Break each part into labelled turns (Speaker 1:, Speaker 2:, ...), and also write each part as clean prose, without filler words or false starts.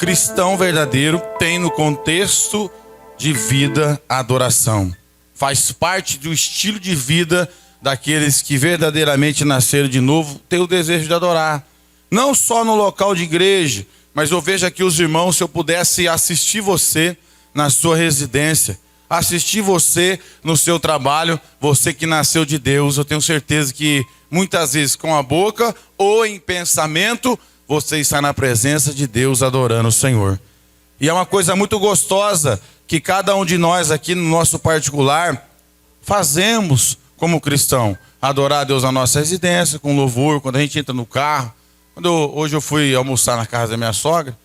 Speaker 1: cristão verdadeiro tem no contexto de vida a adoração. Faz parte do estilo de vida daqueles que verdadeiramente nasceram de novo, tem o desejo de adorar. Não só no local de igreja, mas eu vejo aqui os irmãos, se eu pudesse assistir você na sua residência, assistir você no seu trabalho, você que nasceu de Deus, eu tenho certeza que muitas vezes com a boca ou em pensamento, você está na presença de Deus adorando o Senhor. E é uma coisa muito gostosa que cada um de nós aqui no nosso particular fazemos como cristão. Adorar a Deus na nossa residência, com louvor, quando a gente entra no carro. Hoje eu fui almoçar na casa da minha sogra,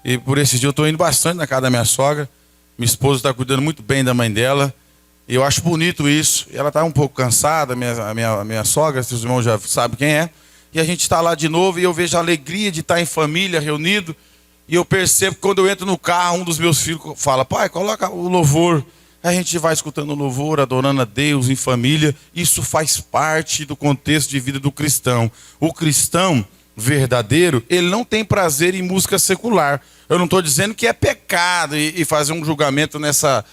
Speaker 1: e por esse dia eu estou indo bastante na casa da minha sogra. Minha esposa está cuidando muito bem da mãe dela, e eu acho bonito isso. Ela está um pouco cansada, minha sogra, seus irmãos já sabem quem é. E a gente está lá de novo, e eu vejo a alegria de estar em família, reunido. E eu percebo que quando eu entro no carro, um dos meus filhos fala: pai, coloca o louvor. A gente vai escutando o louvor, adorando a Deus em família. Isso faz parte do contexto de vida do cristão. O cristão verdadeiro, ele não tem prazer em música secular. Eu não estou dizendo que é pecado e fazer um julgamento nessa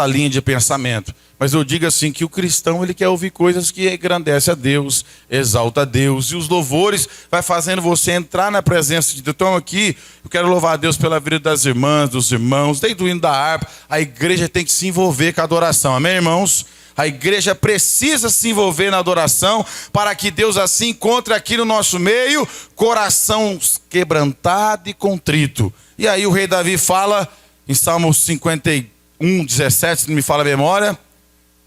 Speaker 1: linha de pensamento. Mas eu digo assim, que o cristão, ele quer ouvir coisas que engrandecem a Deus, exalta a Deus. E os louvores vai fazendo você entrar na presença de Deus. Então aqui, eu quero louvar a Deus pela vida das irmãs, dos irmãos, desde o hino da harpa. A igreja tem que se envolver com a adoração. Amém, irmãos? A igreja precisa se envolver na adoração para que Deus assim encontre aqui no nosso meio coração quebrantado e contrito. E aí o rei Davi fala em Salmo 51:17, se não me falha a memória,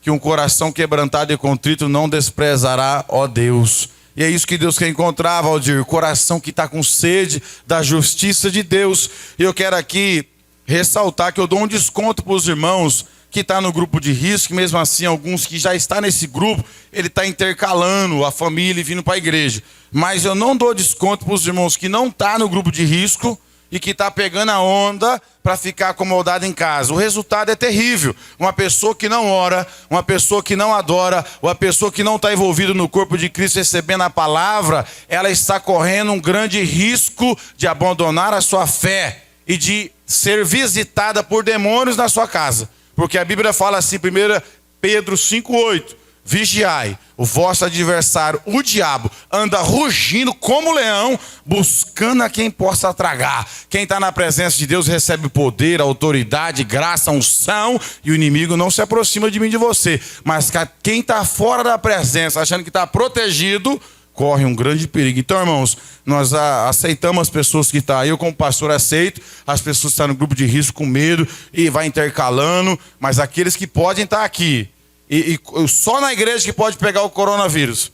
Speaker 1: que um coração quebrantado e contrito não desprezará, ó Deus. E é isso que Deus quer encontrar, Valdir, coração que está com sede da justiça de Deus. E eu quero aqui ressaltar que eu dou um desconto para os irmãos que está no grupo de risco, mesmo assim alguns que já estão nesse grupo, ele está intercalando a família e vindo para a igreja. Mas eu não dou desconto para os irmãos que não estão no grupo de risco e que está pegando a onda para ficar acomodado em casa. O resultado é terrível. Uma pessoa que não ora, uma pessoa que não adora, uma pessoa que não está envolvida no corpo de Cristo recebendo a palavra, ela está correndo um grande risco de abandonar a sua fé e de ser visitada por demônios na sua casa. Porque a Bíblia fala assim, 1 Pedro 5:8, vigiai, o vosso adversário, o diabo, anda rugindo como leão, buscando a quem possa tragar. Quem está na presença de Deus recebe poder, autoridade, graça, unção, e o inimigo não se aproxima de mim, de você. Mas quem está fora da presença, achando que está protegido, corre um grande perigo. Então, irmãos, nós aceitamos as pessoas que estão aí. Eu, como pastor, aceito as pessoas que estão no grupo de risco com medo e vai intercalando. Mas aqueles que podem estar aqui, e só na igreja que pode pegar o coronavírus.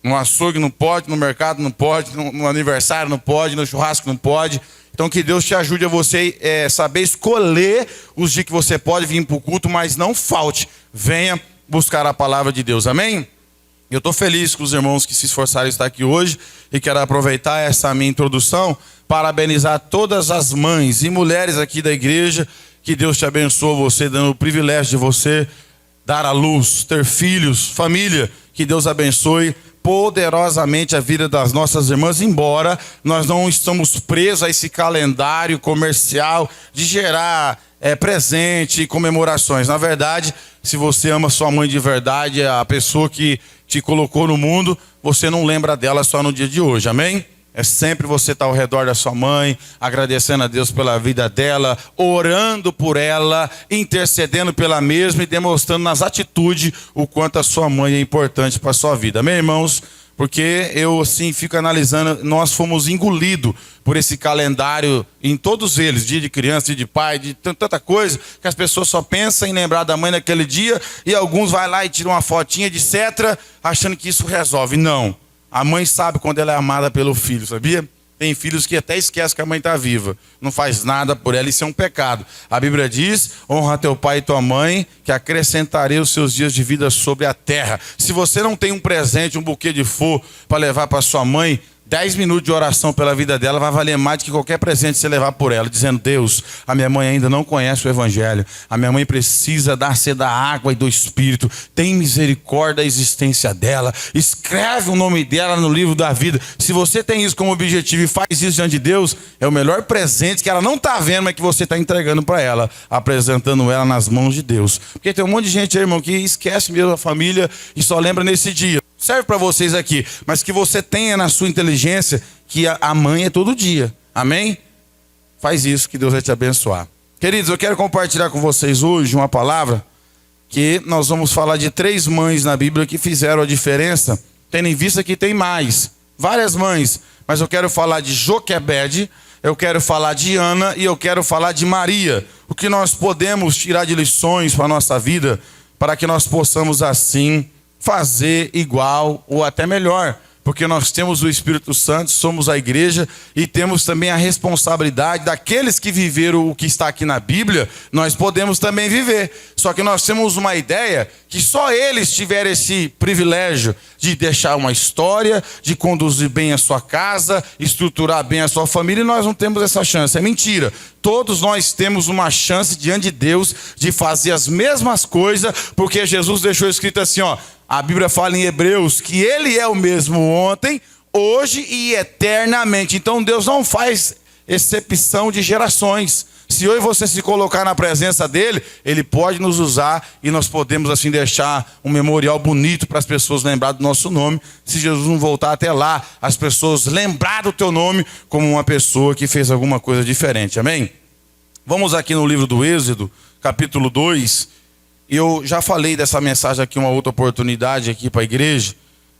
Speaker 1: No açougue não pode, no mercado não pode, no aniversário não pode, no churrasco não pode. Então que Deus te ajude a você saber escolher os dias que você pode vir para o culto, mas não falte. Venha buscar a palavra de Deus. Amém? Eu estou feliz com os irmãos que se esforçaram em estar aqui hoje e quero aproveitar essa minha introdução, parabenizar todas as mães e mulheres aqui da igreja. Que Deus te abençoe, você dando o privilégio de você dar à luz, ter filhos, família. Que Deus abençoe poderosamente a vida das nossas irmãs, embora nós não estamos presos a esse calendário comercial de gerar presente e comemorações. Na verdade, se você ama sua mãe de verdade, a pessoa que te colocou no mundo, você não lembra dela só no dia de hoje, amém? É sempre você estar ao redor da sua mãe, agradecendo a Deus pela vida dela, orando por ela, intercedendo pela mesma e demonstrando nas atitudes o quanto a sua mãe é importante para a sua vida, amém, irmãos? Porque eu assim fico analisando, nós fomos engolidos por esse calendário em todos eles, dia de criança, dia de pai, de tanta coisa, que as pessoas só pensam em lembrar da mãe naquele dia, e alguns vai lá e tiram uma fotinha, etc., achando que isso resolve. Não, a mãe sabe quando ela é amada pelo filho, sabia? Tem filhos que até esquecem que a mãe está viva, não faz nada por ela, isso é um pecado. A Bíblia diz: honra teu pai e tua mãe, que acrescentarei os seus dias de vida sobre a terra. Se você não tem um presente, um buquê de flor para levar para sua mãe, 10 minutos de oração pela vida dela vai valer mais do que qualquer presente que você levar por ela, dizendo: Deus, a minha mãe ainda não conhece o Evangelho, a minha mãe precisa dar sede da água e do Espírito, tem misericórdia da existência dela, escreve o nome dela no livro da vida. Se você tem isso como objetivo e faz isso diante de Deus, é o melhor presente que ela não está vendo, mas que você está entregando para ela, apresentando ela nas mãos de Deus. Porque tem um monte de gente aí, irmão, que esquece mesmo a família e só lembra nesse dia. Serve para vocês aqui, mas que você tenha na sua inteligência que a mãe é todo dia. Amém? Faz isso, que Deus vai te abençoar. Queridos, eu quero compartilhar com vocês hoje uma palavra que nós vamos falar de 3 mães na Bíblia que fizeram a diferença, tendo em vista que tem mais, várias mães, mas eu quero falar de Joquebede, eu quero falar de Ana e eu quero falar de Maria. O que nós podemos tirar de lições para a nossa vida, para que nós possamos assim fazer igual ou até melhor, porque nós temos o Espírito Santo, somos a igreja e temos também a responsabilidade daqueles que viveram o que está aqui na Bíblia, nós podemos também viver. Só que nós temos uma ideia que só eles tiveram esse privilégio de deixar uma história, de conduzir bem a sua casa, estruturar bem a sua família, e nós não temos essa chance. É mentira. Todos nós temos uma chance diante de Deus de fazer as mesmas coisas, porque Jesus deixou escrito assim, ó, a Bíblia fala em Hebreus que Ele é o mesmo ontem, hoje e eternamente. Então Deus não faz exceção de gerações. Se eu e você se colocar na presença dEle, Ele pode nos usar e nós podemos assim deixar um memorial bonito para as pessoas lembrar do nosso nome. Se Jesus não voltar até lá, as pessoas lembrar do teu nome como uma pessoa que fez alguma coisa diferente. Amém? Vamos aqui no livro do Êxodo, capítulo 2. Eu já falei dessa mensagem aqui uma outra oportunidade aqui para a igreja,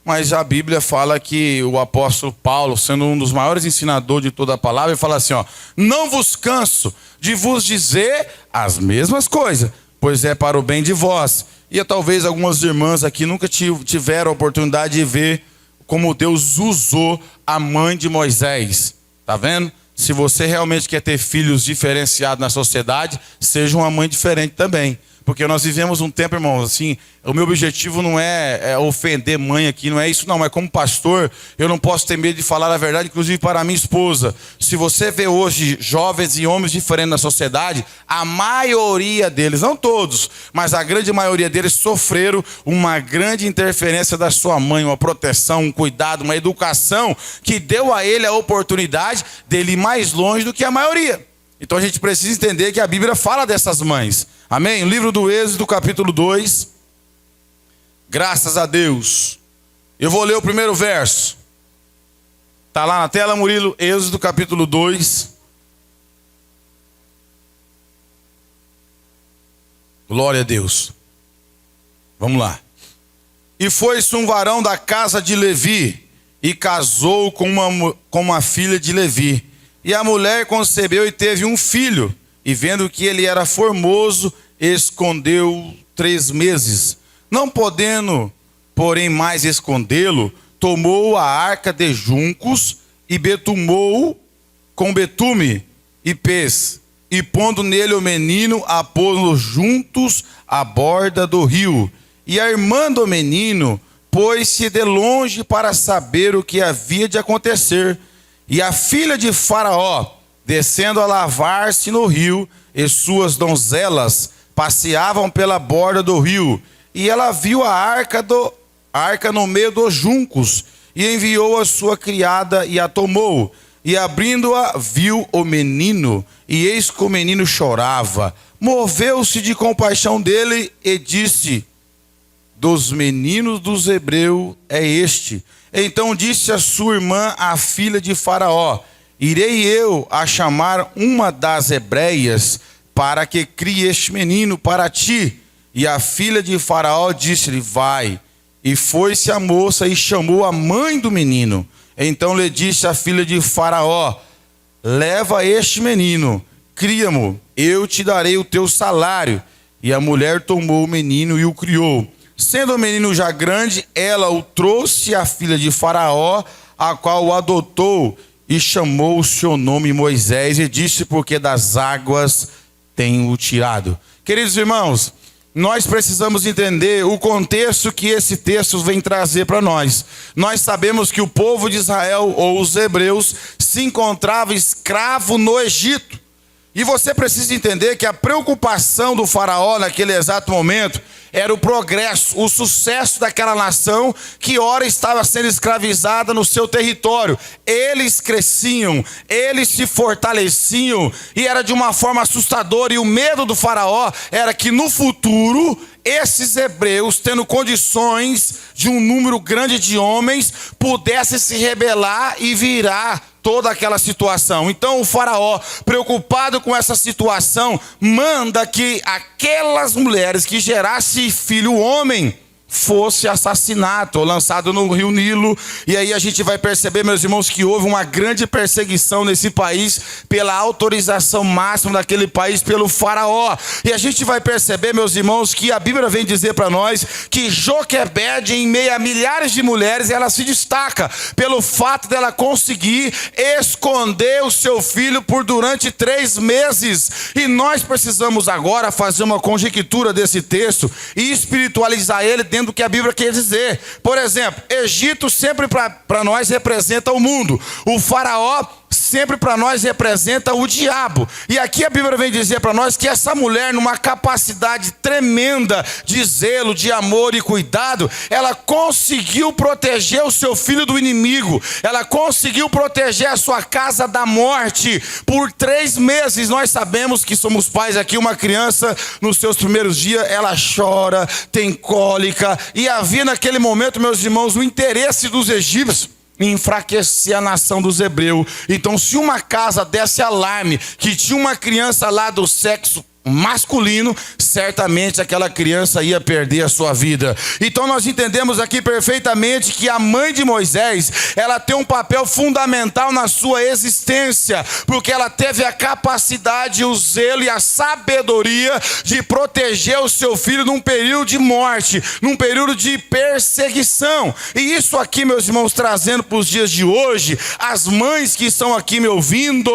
Speaker 1: mas a Bíblia fala que o apóstolo Paulo, sendo um dos maiores ensinadores de toda a palavra, ele fala assim, ó, não vos canso de vos dizer as mesmas coisas, pois é para o bem de vós. E talvez algumas irmãs aqui nunca tiveram a oportunidade de ver como Deus usou a mãe de Moisés. Tá vendo? Se você realmente quer ter filhos diferenciados na sociedade, seja uma mãe diferente também. Porque nós vivemos um tempo, irmãos, assim, o meu objetivo não é ofender mãe aqui, não é isso não, mas como pastor, eu não posso ter medo de falar a verdade, inclusive para a minha esposa. Se você vê hoje jovens e homens diferentes na sociedade, a maioria deles, não todos, mas a grande maioria deles sofreram uma grande interferência da sua mãe, uma proteção, um cuidado, uma educação que deu a ele a oportunidade dele ir mais longe do que a maioria. Então a gente precisa entender que a Bíblia fala dessas mães. Amém? O livro do Êxodo, capítulo 2. Graças a Deus. Eu vou ler o primeiro verso. Está lá na tela, Murilo. Êxodo, capítulo 2. Glória a Deus. Vamos lá. E foi-se um varão da casa de Levi, e casou com uma filha de Levi. E a mulher concebeu e teve um filho, e vendo que ele era formoso, escondeu 3 meses. Não podendo, porém, mais escondê-lo, tomou a arca de juncos e betumou com betume e pês, e pondo nele o menino, a pô-lo juntos à borda do rio. E a irmã do menino pôs-se de longe para saber o que havia de acontecer. E a filha de Faraó, descendo a lavar-se no rio, e suas donzelas passeavam pela borda do rio. E ela viu a arca no meio dos juncos, e enviou a sua criada e a tomou. E abrindo-a, viu o menino, e eis que o menino chorava. Moveu-se de compaixão dele e disse: dos meninos dos hebreus é este. Então disse a sua irmã, a filha de Faraó: irei eu a chamar uma das hebreias, para que crie este menino para ti. E a filha de Faraó disse-lhe: vai. E foi-se a moça e chamou a mãe do menino. Então lhe disse a filha de Faraó: leva este menino, cria-mo, eu te darei o teu salário. E a mulher tomou o menino e o criou. Sendo o menino já grande, ela o trouxe à filha de Faraó, a qual o adotou, e chamou o seu nome Moisés, e disse: porque das águas tenho o tirado. Queridos irmãos, nós precisamos entender o contexto que esse texto vem trazer para nós. Nós sabemos que o povo de Israel, ou os hebreus, se encontrava escravo no Egito. E você precisa entender que a preocupação do faraó naquele exato momento era o progresso, o sucesso daquela nação que ora estava sendo escravizada no seu território. Eles cresciam, eles se fortaleciam e era de uma forma assustadora. E o medo do faraó era que no futuro esses hebreus, tendo condições de um número grande de homens, pudessem se rebelar e virar toda aquela situação. Então o faraó, preocupado com essa situação, manda que aquelas mulheres que gerassem filho homem fosse assassinato ou lançado no rio Nilo. E aí a gente vai perceber, meus irmãos, que houve uma grande perseguição nesse país pela autorização máxima daquele país pelo faraó. E a gente vai perceber, meus irmãos, que a Bíblia vem dizer para nós que Joquebede, em meio a milhares de mulheres, ela se destaca pelo fato dela conseguir esconder o seu filho por durante 3 meses. E nós precisamos agora fazer uma conjectura desse texto e espiritualizar ele dentro do que a Bíblia quer dizer. Por exemplo, Egito sempre para nós representa o mundo. O faraó sempre para nós representa o diabo. E aqui a Bíblia vem dizer para nós que essa mulher, numa capacidade tremenda de zelo, de amor e cuidado, ela conseguiu proteger o seu filho do inimigo. Ela conseguiu proteger a sua casa da morte por 3 meses. Nós sabemos que somos pais aqui, uma criança nos seus primeiros dias, ela chora, tem cólica, e havia naquele momento, meus irmãos, o interesse dos egípcios em enfraquecer a nação dos hebreus. Então, se uma casa desse alarme que tinha uma criança lá do sexo masculino, certamente aquela criança ia perder a sua vida. Então nós entendemos aqui perfeitamente que a mãe de Moisés, ela tem um papel fundamental na sua existência, porque ela teve a capacidade, o zelo e a sabedoria de proteger o seu filho num período de morte, num período de perseguição. E isso aqui, meus irmãos, trazendo para os dias de hoje, as mães que estão aqui me ouvindo,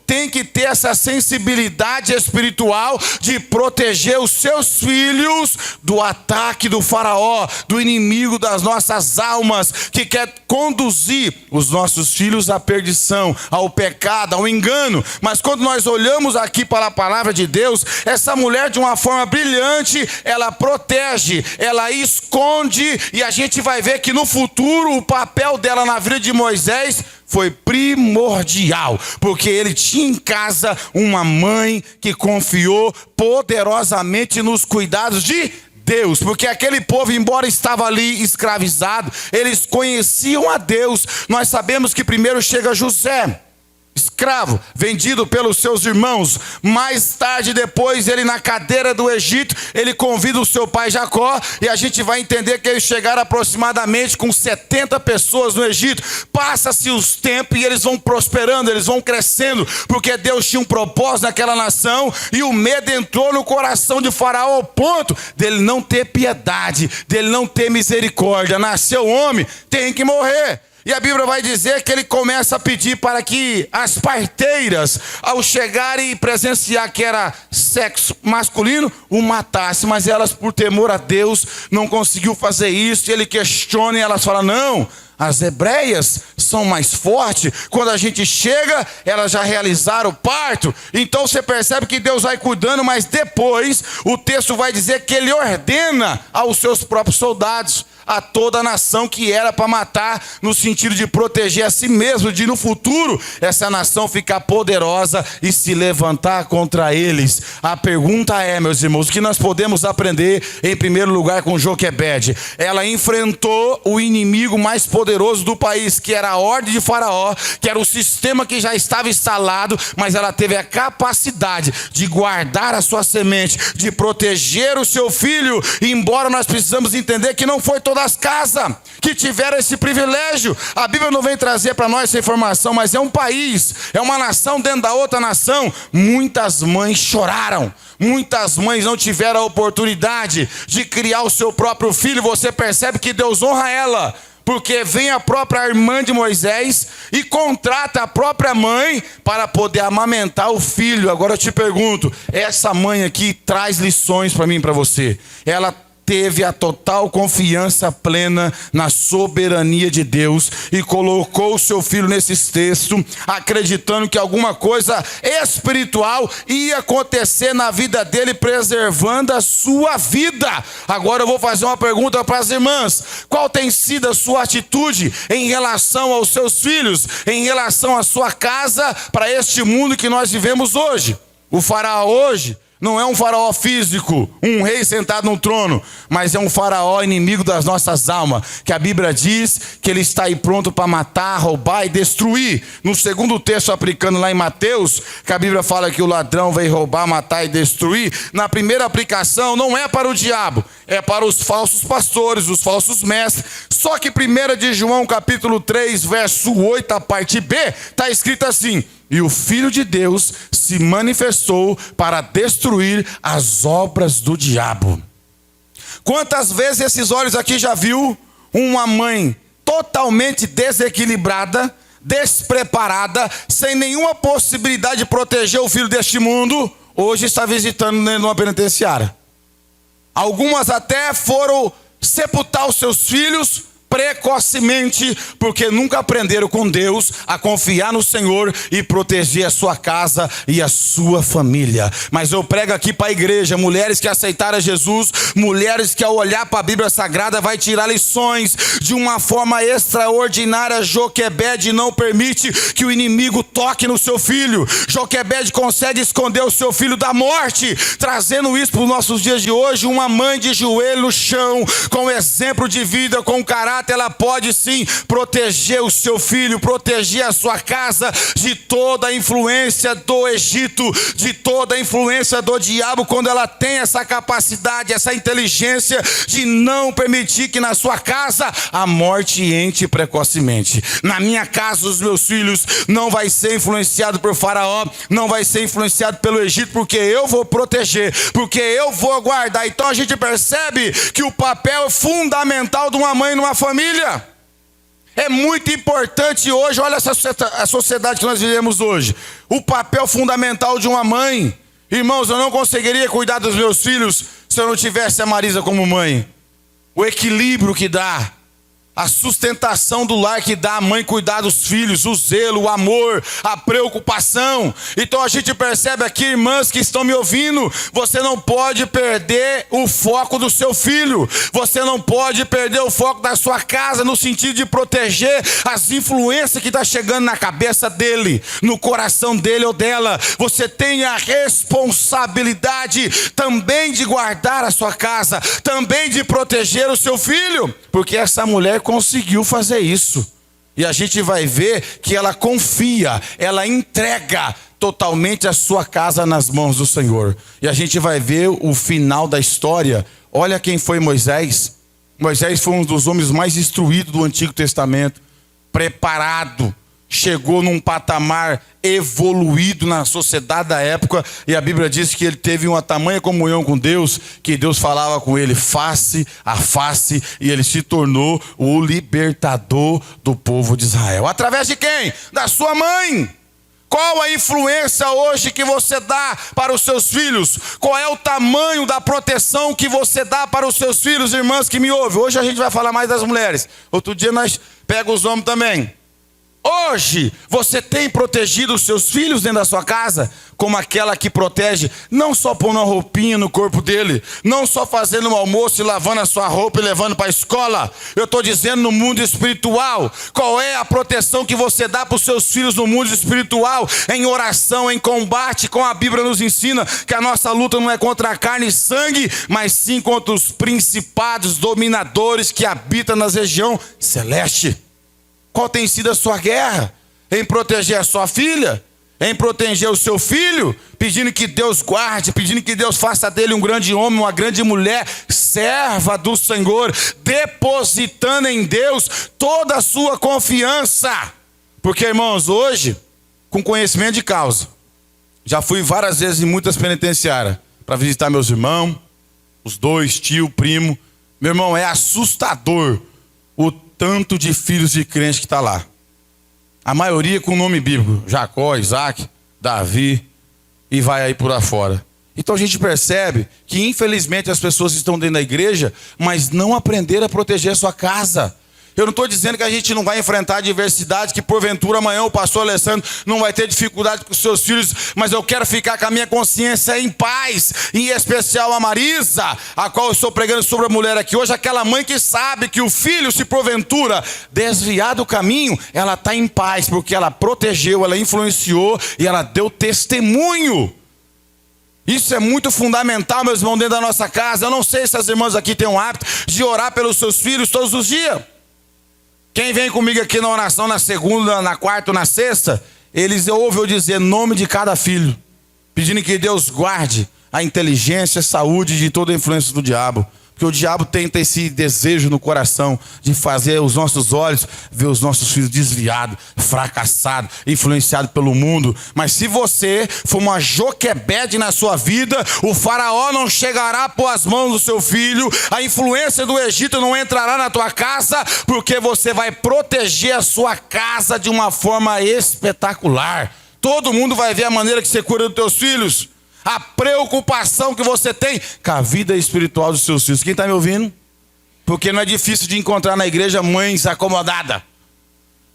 Speaker 1: têm que ter essa sensibilidade espiritual de proteger os seus filhos do ataque do faraó, do inimigo das nossas almas, que quer conduzir os nossos filhos à perdição, ao pecado, ao engano. Mas quando nós olhamos aqui para a palavra de Deus, essa mulher, de uma forma brilhante, ela protege, ela esconde, e a gente vai ver que no futuro o papel dela na vida de Moisés foi primordial, porque ele tinha em casa uma mãe que confiou poderosamente nos cuidados de Deus, porque aquele povo, embora estava ali escravizado, eles conheciam a Deus. Nós sabemos que primeiro chega José, escravo, vendido pelos seus irmãos. Mais tarde, depois, ele na cadeira do Egito, ele convida o seu pai Jacó, e a gente vai entender que eles chegaram aproximadamente com 70 pessoas no Egito. Passa-se os tempos e eles vão prosperando, eles vão crescendo, porque Deus tinha um propósito naquela nação, e o medo entrou no coração de Faraó ao ponto dele não ter piedade, dele não ter misericórdia. Nasceu homem, tem que morrer. E a Bíblia vai dizer que ele começa a pedir para que as parteiras, ao chegarem e presenciar que era sexo masculino, o matassem. Mas elas, por temor a Deus, não conseguiu fazer isso. E ele questiona e elas falam: não, as hebreias são mais fortes. Quando a gente chega, elas já realizaram o parto. Então você percebe que Deus vai cuidando, mas depois o texto vai dizer que ele ordena aos seus próprios soldados, a toda a nação, que era para matar, no sentido de proteger a si mesmo, de no futuro essa nação ficar poderosa e se levantar contra eles. A pergunta é, meus irmãos, o que nós podemos aprender em primeiro lugar com Joquebede? Ela enfrentou o inimigo mais poderoso do país, que era a ordem de Faraó, que era o sistema que já estava instalado, mas ela teve a capacidade de guardar a sua semente, de proteger o seu filho. E embora nós precisamos entender que não foi todas as casas que tiveram esse privilégio, a Bíblia não vem trazer para nós essa informação, mas é um país, é uma nação dentro da outra nação. Muitas mães choraram, muitas mães não tiveram a oportunidade de criar o seu próprio filho. Você percebe que Deus honra ela, porque vem a própria irmã de Moisés e contrata a própria mãe para poder amamentar o filho. Agora eu te pergunto, essa mãe aqui traz lições para mim e para você. Ela teve a total confiança plena na soberania de Deus e colocou o seu filho nesses textos, acreditando que alguma coisa espiritual ia acontecer na vida dele, preservando a sua vida. Agora eu vou fazer uma pergunta para as irmãs: qual tem sido a sua atitude em relação aos seus filhos, em relação à sua casa, para este mundo que nós vivemos hoje? O faraó hoje não é um faraó físico, um rei sentado no trono, mas é um faraó inimigo das nossas almas, que a Bíblia diz que ele está aí pronto para matar, roubar e destruir. No segundo texto aplicando lá em Mateus, que a Bíblia fala que o ladrão veio roubar, matar e destruir, na primeira aplicação não é para o diabo, é para os falsos pastores, os falsos mestres. Só que 1 de João capítulo 3, verso 8, a parte B, está escrito assim: e o Filho de Deus se manifestou para destruir as obras do diabo. Quantas vezes esses olhos aqui já viu uma mãe totalmente desequilibrada, despreparada, sem nenhuma possibilidade de proteger o filho deste mundo, hoje está visitando numa penitenciária? Algumas até foram sepultar os seus filhos precocemente, porque nunca aprenderam com Deus a confiar no Senhor e proteger a sua casa e a sua família. Mas eu prego aqui para a igreja, mulheres que aceitaram Jesus, mulheres que ao olhar para a Bíblia Sagrada vai tirar lições de uma forma extraordinária. Joquebede não permite que o inimigo toque no seu filho. Joquebede consegue esconder o seu filho da morte, trazendo isso para os nossos dias de hoje. Uma mãe de joelho no chão, com exemplo de vida, com caráter, ela pode sim proteger o seu filho, proteger a sua casa de toda a influência do Egito, de toda a influência do diabo, quando ela tem essa capacidade, essa inteligência de não permitir que na sua casa a morte entre precocemente. Na minha casa, os meus filhos não vai ser influenciado por Faraó, não vai ser influenciado pelo Egito, porque eu vou proteger, porque eu vou guardar. Então a gente percebe que o papel fundamental de uma mãe numa família é muito importante hoje. Olha a sociedade que nós vivemos hoje. O papel fundamental de uma mãe. Irmãos, eu não conseguiria cuidar dos meus filhos se eu não tivesse a Marisa como mãe. O equilíbrio que dá, a sustentação do lar que dá a mãe cuidar dos filhos, o zelo, o amor, a preocupação. Então a gente percebe aqui, irmãs que estão me ouvindo, você não pode perder o foco do seu filho, você não pode perder o foco da sua casa, no sentido de proteger as influências que estão chegando na cabeça dele, no coração dele ou dela. Você tem a responsabilidade também de guardar a sua casa, também de proteger o seu filho, porque essa mulher conseguiu fazer isso. E a gente vai ver que ela confia, ela entrega totalmente a sua casa nas mãos do Senhor. E a gente vai ver o final da história. Olha quem foi Moisés. Moisés foi um dos homens mais instruídos do Antigo Testamento, preparado, chegou num patamar evoluído na sociedade da época, e a Bíblia diz que ele teve uma tamanha comunhão com Deus, que Deus falava com ele face a face, e ele se tornou o libertador do povo de Israel. Através de quem? Da sua mãe. Qual a influência hoje que você dá para os seus filhos? Qual é o tamanho da proteção que você dá para os seus filhos, irmãs que me ouvem? Hoje a gente vai falar mais das mulheres, outro dia nós pegamos os homens também. Hoje, você tem protegido os seus filhos dentro da sua casa, como aquela que protege, não só pondo uma roupinha no corpo dele, não só fazendo um almoço e lavando a sua roupa e levando para a escola. Eu estou dizendo no mundo espiritual. Qual é a proteção que você dá para os seus filhos no mundo espiritual? Em oração, em combate, como a Bíblia nos ensina, que a nossa luta não é contra a carne e sangue, mas sim contra os principados, dominadores que habitam nas regiões celestes. Qual tem sido a sua guerra? Em proteger a sua filha? Em proteger o seu filho? Pedindo que Deus guarde, pedindo que Deus faça dele um grande homem, uma grande mulher, serva do Senhor, depositando em Deus toda a sua confiança. Porque, irmãos, hoje, com conhecimento de causa, já fui várias vezes em muitas penitenciárias para visitar meus irmãos, os dois, tio, primo. Meu irmão, é assustador o tanto de filhos de crente que está lá. A maioria com nome bíblico. Jacó, Isaac, Davi e vai aí por afora. Então a gente percebe que infelizmente as pessoas estão dentro da igreja, mas não aprenderam a proteger a sua casa. Eu não estou dizendo que a gente não vai enfrentar adversidade, que porventura amanhã o pastor Alessandro não vai ter dificuldade com os seus filhos, mas eu quero ficar com a minha consciência em paz, em especial a Marisa, a qual eu estou pregando sobre a mulher aqui hoje, aquela mãe que sabe que o filho, se porventura desviar do caminho, ela está em paz, porque ela protegeu, ela influenciou e ela deu testemunho. Isso é muito fundamental, meus irmãos, dentro da nossa casa. Eu não sei se as irmãs aqui têm o hábito de orar pelos seus filhos todos os dias. Quem vem comigo aqui na oração na segunda, na quarta, na sexta, eles ouvem eu dizer nome de cada filho, pedindo que Deus guarde a inteligência, a saúde de toda a influência do diabo. Porque o diabo tenta esse desejo no coração de fazer os nossos olhos ver os nossos filhos desviados, fracassados, influenciados pelo mundo. Mas se você for uma Joquebede na sua vida, o faraó não chegará por as mãos do seu filho, a influência do Egito não entrará na tua casa, porque você vai proteger a sua casa de uma forma espetacular. Todo mundo vai ver a maneira que você cuida dos teus filhos. A preocupação que você tem com a vida espiritual dos seus filhos. Quem está me ouvindo? Porque não é difícil de encontrar na igreja mães acomodadas.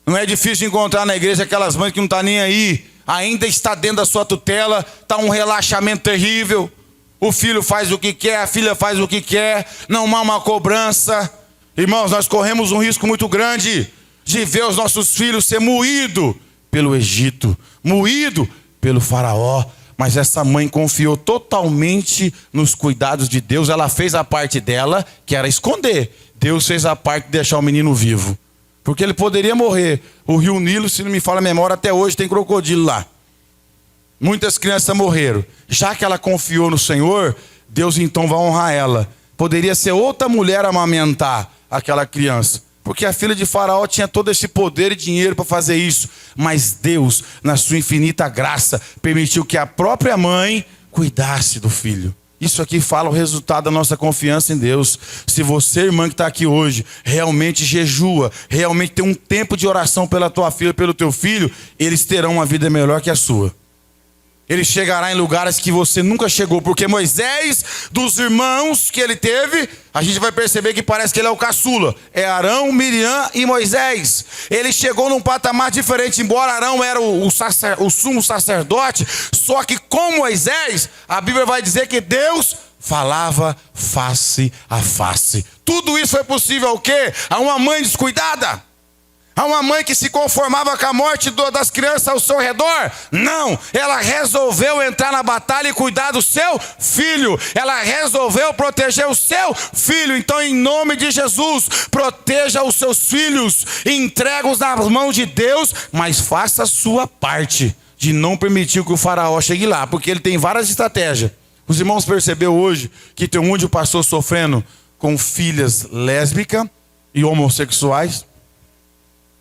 Speaker 1: Não é difícil de encontrar na igreja aquelas mães que não estão nem aí. Ainda está dentro da sua tutela. Está um relaxamento terrível. O filho faz o que quer, a filha faz o que quer. Não há uma cobrança. Irmãos, nós corremos um risco muito grande de ver os nossos filhos ser moídos pelo Egito. Moído pelo faraó. Mas essa mãe confiou totalmente nos cuidados de Deus. Ela fez a parte dela, que era esconder. Deus fez a parte de deixar o menino vivo. Porque ele poderia morrer. O rio Nilo, se não me falha a memória, até hoje tem crocodilo lá. Muitas crianças morreram. Já que ela confiou no Senhor, Deus então vai honrar ela. Poderia ser outra mulher amamentar aquela criança. Porque a filha de Faraó tinha todo esse poder e dinheiro para fazer isso. Mas Deus, na sua infinita graça, permitiu que a própria mãe cuidasse do filho. Isso aqui fala o resultado da nossa confiança em Deus. Se você, irmã que está aqui hoje, realmente jejua, realmente tem um tempo de oração pela tua filha, pelo teu filho, eles terão uma vida melhor que a sua. Ele chegará em lugares que você nunca chegou. Porque Moisés, dos irmãos que ele teve, a gente vai perceber que parece que ele é o caçula. É Arão, Miriam e Moisés. Ele chegou num patamar diferente. Embora Arão era o sumo sacerdote, só que com Moisés, a Bíblia vai dizer que Deus falava face a face. Tudo isso foi possível ao quê? A uma mãe descuidada. A uma mãe que se conformava com a morte das crianças ao seu redor? Não, ela resolveu entrar na batalha e cuidar do seu filho. Ela resolveu proteger o seu filho. Então, em nome de Jesus, proteja os seus filhos, entrega-os nas mãos de Deus, mas faça a sua parte de não permitir que o faraó chegue lá, porque ele tem várias estratégias. Os irmãos perceberam hoje que tem um monte de pastor sofrendo com filhas lésbicas e homossexuais?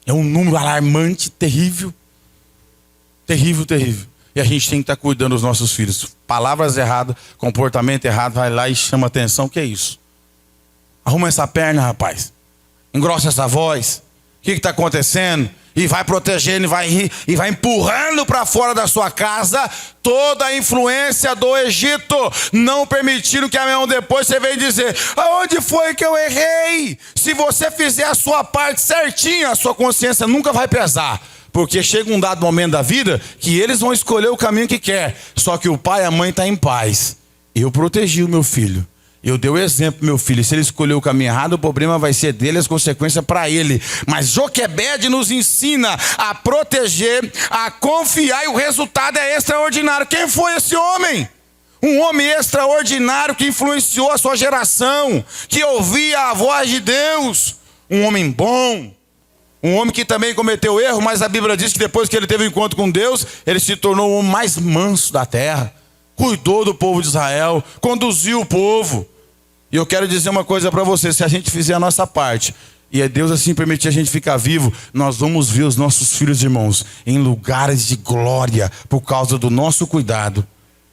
Speaker 1: É um número alarmante, terrível. Terrível, terrível. E a gente tem que estar cuidando dos nossos filhos. Palavras erradas, comportamento errado, vai lá e chama atenção. O que é isso? Arruma essa perna, rapaz. Engrossa essa voz. O que está acontecendo? E vai protegendo, e vai empurrando para fora da sua casa toda a influência do Egito. Não permitindo que amanhã depois você venha dizer: aonde foi que eu errei? Se você fizer a sua parte certinha, a sua consciência nunca vai pesar. Porque chega um dado momento da vida que eles vão escolher o caminho que quer. Só que o pai e a mãe estão em paz. Eu protegi o meu filho. Eu dei o exemplo pro meu filho. Se ele escolher o caminho errado, o problema vai ser dele, as consequências para ele. Mas Joquebede nos ensina a proteger, a confiar, e o resultado é extraordinário. Quem foi esse homem? Um homem extraordinário que influenciou a sua geração, que ouvia a voz de Deus. Um homem bom. Um homem que também cometeu erro, mas a Bíblia diz que depois que ele teve um encontro com Deus, ele se tornou o homem mais manso da terra. Cuidou do povo de Israel, conduziu o povo. E eu quero dizer uma coisa para você: se a gente fizer a nossa parte, e Deus assim permitir a gente ficar vivo, nós vamos ver os nossos filhos, irmãos, em lugares de glória, por causa do nosso cuidado.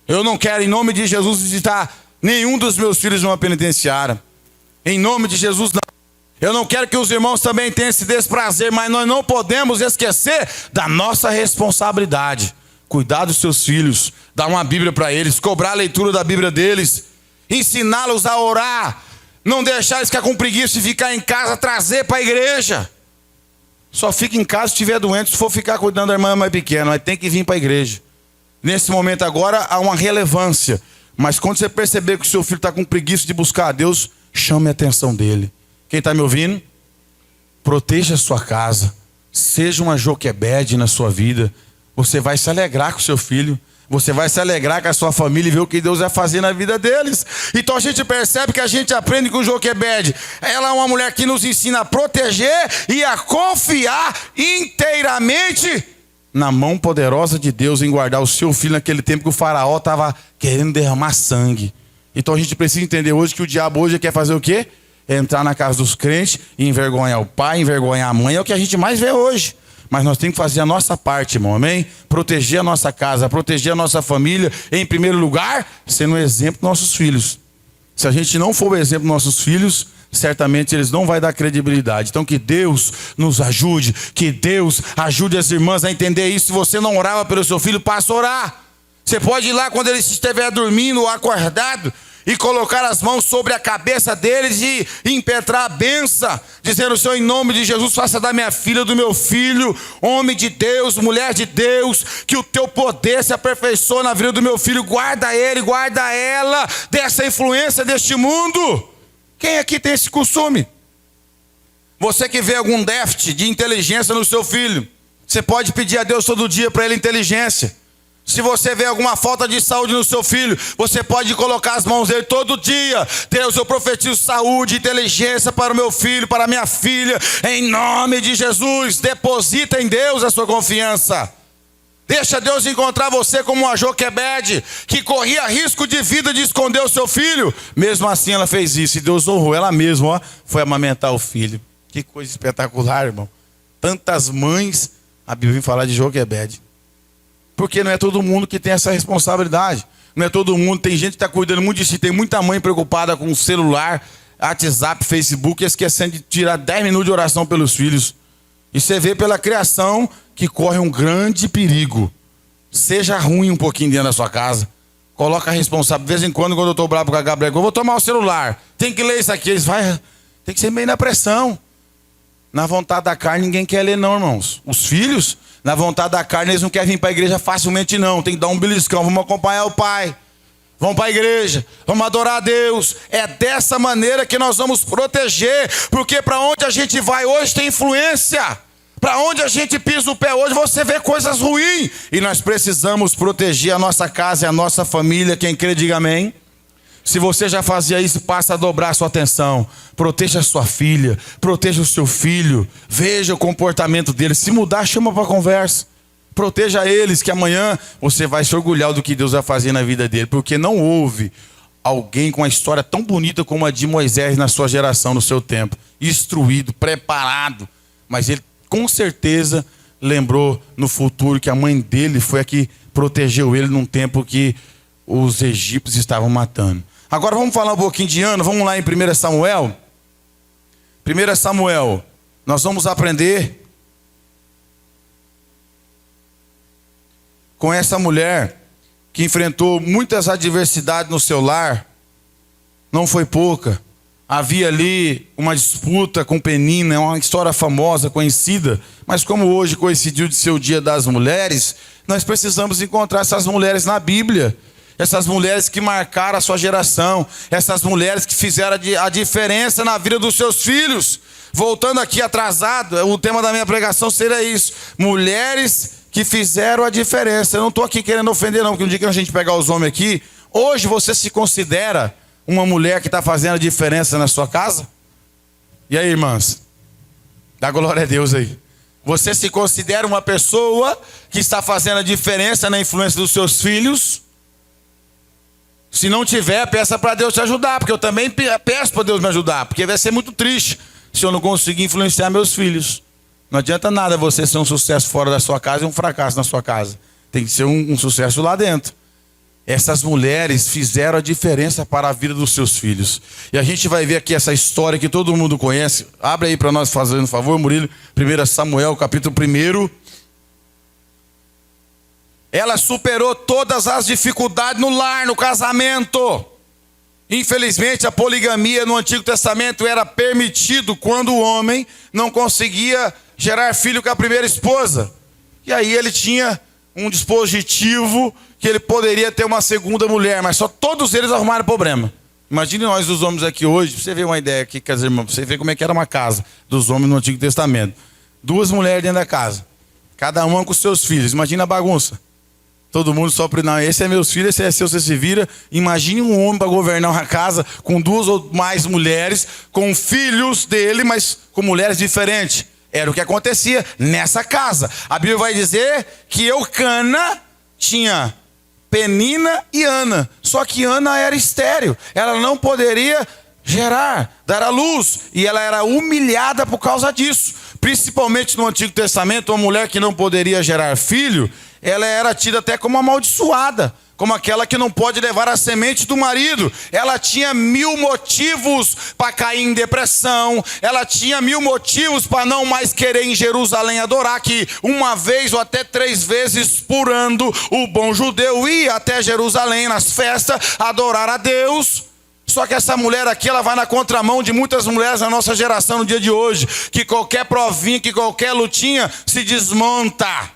Speaker 1: Eu não quero, em nome de Jesus, visitar nenhum dos meus filhos numa penitenciária. Em nome de Jesus, não. Eu não quero que os irmãos também tenham esse desprazer, mas nós não podemos esquecer da nossa responsabilidade. Cuidar dos seus filhos, dar uma Bíblia para eles, cobrar a leitura da Bíblia deles, ensiná-los a orar, não deixar eles ficar com preguiça de ficar em casa, trazer para a igreja. Só fica em casa se estiver doente, se for ficar cuidando da irmã mais pequena, mas tem que vir para a igreja. Nesse momento agora há uma relevância, mas quando você perceber que o seu filho está com preguiça de buscar a Deus, chame a atenção dele. Quem está me ouvindo? Proteja a sua casa. Seja uma Joquebede na sua vida. Você vai se alegrar com o seu filho. Você vai se alegrar com a sua família e ver o que Deus vai fazer na vida deles. Então a gente percebe que a gente aprende com Joquebede. Ela é uma mulher que nos ensina a proteger e a confiar inteiramente na mão poderosa de Deus em guardar o seu filho naquele tempo que o faraó estava querendo derramar sangue. Então a gente precisa entender hoje que o diabo hoje quer fazer o quê? Entrar na casa dos crentes e envergonhar o pai, envergonhar a mãe. É o que a gente mais vê hoje. Mas nós temos que fazer a nossa parte, irmão, amém? Proteger a nossa casa, proteger a nossa família, em primeiro lugar, sendo um exemplo dos nossos filhos. Se a gente não for o exemplo dos nossos filhos, certamente eles não vão dar credibilidade. Então que Deus nos ajude, que Deus ajude as irmãs a entender isso. Se você não orava pelo seu filho, passa a orar. Você pode ir lá quando ele estiver dormindo ou acordado, e colocar as mãos sobre a cabeça deles e impetrar a benção, dizendo: Senhor, em nome de Jesus, faça da minha filha, do meu filho, homem de Deus, mulher de Deus, que o teu poder se aperfeiçoe na vida do meu filho. Guarda ele, guarda ela dessa influência deste mundo. Quem aqui tem esse costume? Você que vê algum déficit de inteligência no seu filho, você pode pedir a Deus todo dia para ele inteligência. Se você vê alguma falta de saúde no seu filho, você pode colocar as mãos dele todo dia. Deus, eu profetizo saúde, inteligência para o meu filho, para a minha filha, em nome de Jesus. Deposita em Deus a sua confiança. Deixa Deus encontrar você como uma Joquebede, que corria risco de vida de esconder o seu filho. Mesmo assim ela fez isso, e Deus honrou ela mesma, ó, foi amamentar o filho. Que coisa espetacular, irmão. Tantas mães, a Bíblia vem falar de Joquebede. Porque não é todo mundo que tem essa responsabilidade. Não é todo mundo. Tem gente que está cuidando muito de si. Tem muita mãe preocupada com o celular, WhatsApp, Facebook, esquecendo de tirar 10 minutos de oração pelos filhos. E você vê pela criação que corre um grande perigo. Seja ruim um pouquinho dentro da sua casa. Coloca a responsabilidade. De vez em quando eu estou bravo com a Gabriel, eu vou tomar o celular. Tem que ler isso aqui. Eles vai. Tem que ser meio na pressão. Na vontade da carne ninguém quer ler não, irmãos. Os filhos, na vontade da carne, eles não querem vir para a igreja facilmente não. Tem que dar um beliscão, vamos acompanhar o pai. Vamos para a igreja, vamos adorar a Deus. É dessa maneira que nós vamos proteger. Porque para onde a gente vai hoje tem influência. Para onde a gente pisa o pé hoje, você vê coisas ruins. E nós precisamos proteger a nossa casa e a nossa família. Quem crê, diga amém. Se você já fazia isso, passa a dobrar a sua atenção. Proteja a sua filha, proteja o seu filho. Veja o comportamento deles. Se mudar, chama para conversa. Proteja eles, que amanhã você vai se orgulhar do que Deus vai fazer na vida dele. Porque não houve alguém com uma história tão bonita como a de Moisés na sua geração, no seu tempo. Instruído, preparado. Mas ele com certeza lembrou no futuro que a mãe dele foi a que protegeu ele num tempo que os egípcios estavam matando. Agora vamos falar um pouquinho de Ana. Vamos lá em 1 Samuel. 1 Samuel. Nós vamos aprender com essa mulher que enfrentou muitas adversidades no seu lar. Não foi pouca. Havia ali uma disputa com Penina, uma história famosa, conhecida. Mas como hoje coincidiu de ser o Dia das Mulheres, nós precisamos encontrar essas mulheres na Bíblia. Essas mulheres que marcaram a sua geração. Essas mulheres que fizeram a diferença na vida dos seus filhos. Voltando aqui atrasado, o tema da minha pregação seria isso. Mulheres que fizeram a diferença. Eu não estou aqui querendo ofender não, porque um dia que a gente pegar os homens aqui, hoje você se considera uma mulher que está fazendo a diferença na sua casa? E aí, irmãs? Dá glória a Deus aí. Você se considera uma pessoa que está fazendo a diferença na influência dos seus filhos? Se não tiver, peça para Deus te ajudar, porque eu também peço para Deus me ajudar, porque vai ser muito triste se eu não conseguir influenciar meus filhos. Não adianta nada você ser um sucesso fora da sua casa e um fracasso na sua casa. Tem que ser um sucesso lá dentro. Essas mulheres fizeram a diferença para a vida dos seus filhos. E a gente vai ver aqui essa história que todo mundo conhece. Abre aí para nós, fazendo um favor, Murilo. 1 Samuel, capítulo 1. Ela superou todas as dificuldades no lar, no casamento. Infelizmente, a poligamia no Antigo Testamento era permitido quando o homem não conseguia gerar filho com a primeira esposa. E aí ele tinha um dispositivo que ele poderia ter uma segunda mulher, mas só todos eles arrumaram problema. Imagine nós, os homens aqui hoje, pra você ver uma ideia aqui, quer dizer, irmão, pra você ver como é que era uma casa dos homens no Antigo Testamento. 2 mulheres dentro da casa, cada uma com seus filhos. Imagina a bagunça. Todo mundo só não, esse é meus filhos, esse é seu, você se vira. Imagine um homem para governar uma casa com 2 ou mais mulheres, com filhos dele, mas com mulheres diferentes. Era o que acontecia nessa casa. A Bíblia vai dizer que Eucana tinha Penina e Ana. Só que Ana era estéril. Ela não poderia gerar, dar à luz. E ela era humilhada por causa disso. Principalmente no Antigo Testamento, uma mulher que não poderia gerar filho, ela era tida até como amaldiçoada. Como aquela que não pode levar a semente do marido. Ela tinha 1000 motivos para cair em depressão. Ela tinha 1000 motivos para não mais querer em Jerusalém adorar. Que uma vez ou até 3 vezes por ano o bom judeu ia até Jerusalém nas festas adorar a Deus. Só que essa mulher aqui, ela vai na contramão de muitas mulheres na nossa geração no dia de hoje. Que qualquer provinha, que qualquer lutinha se desmonta.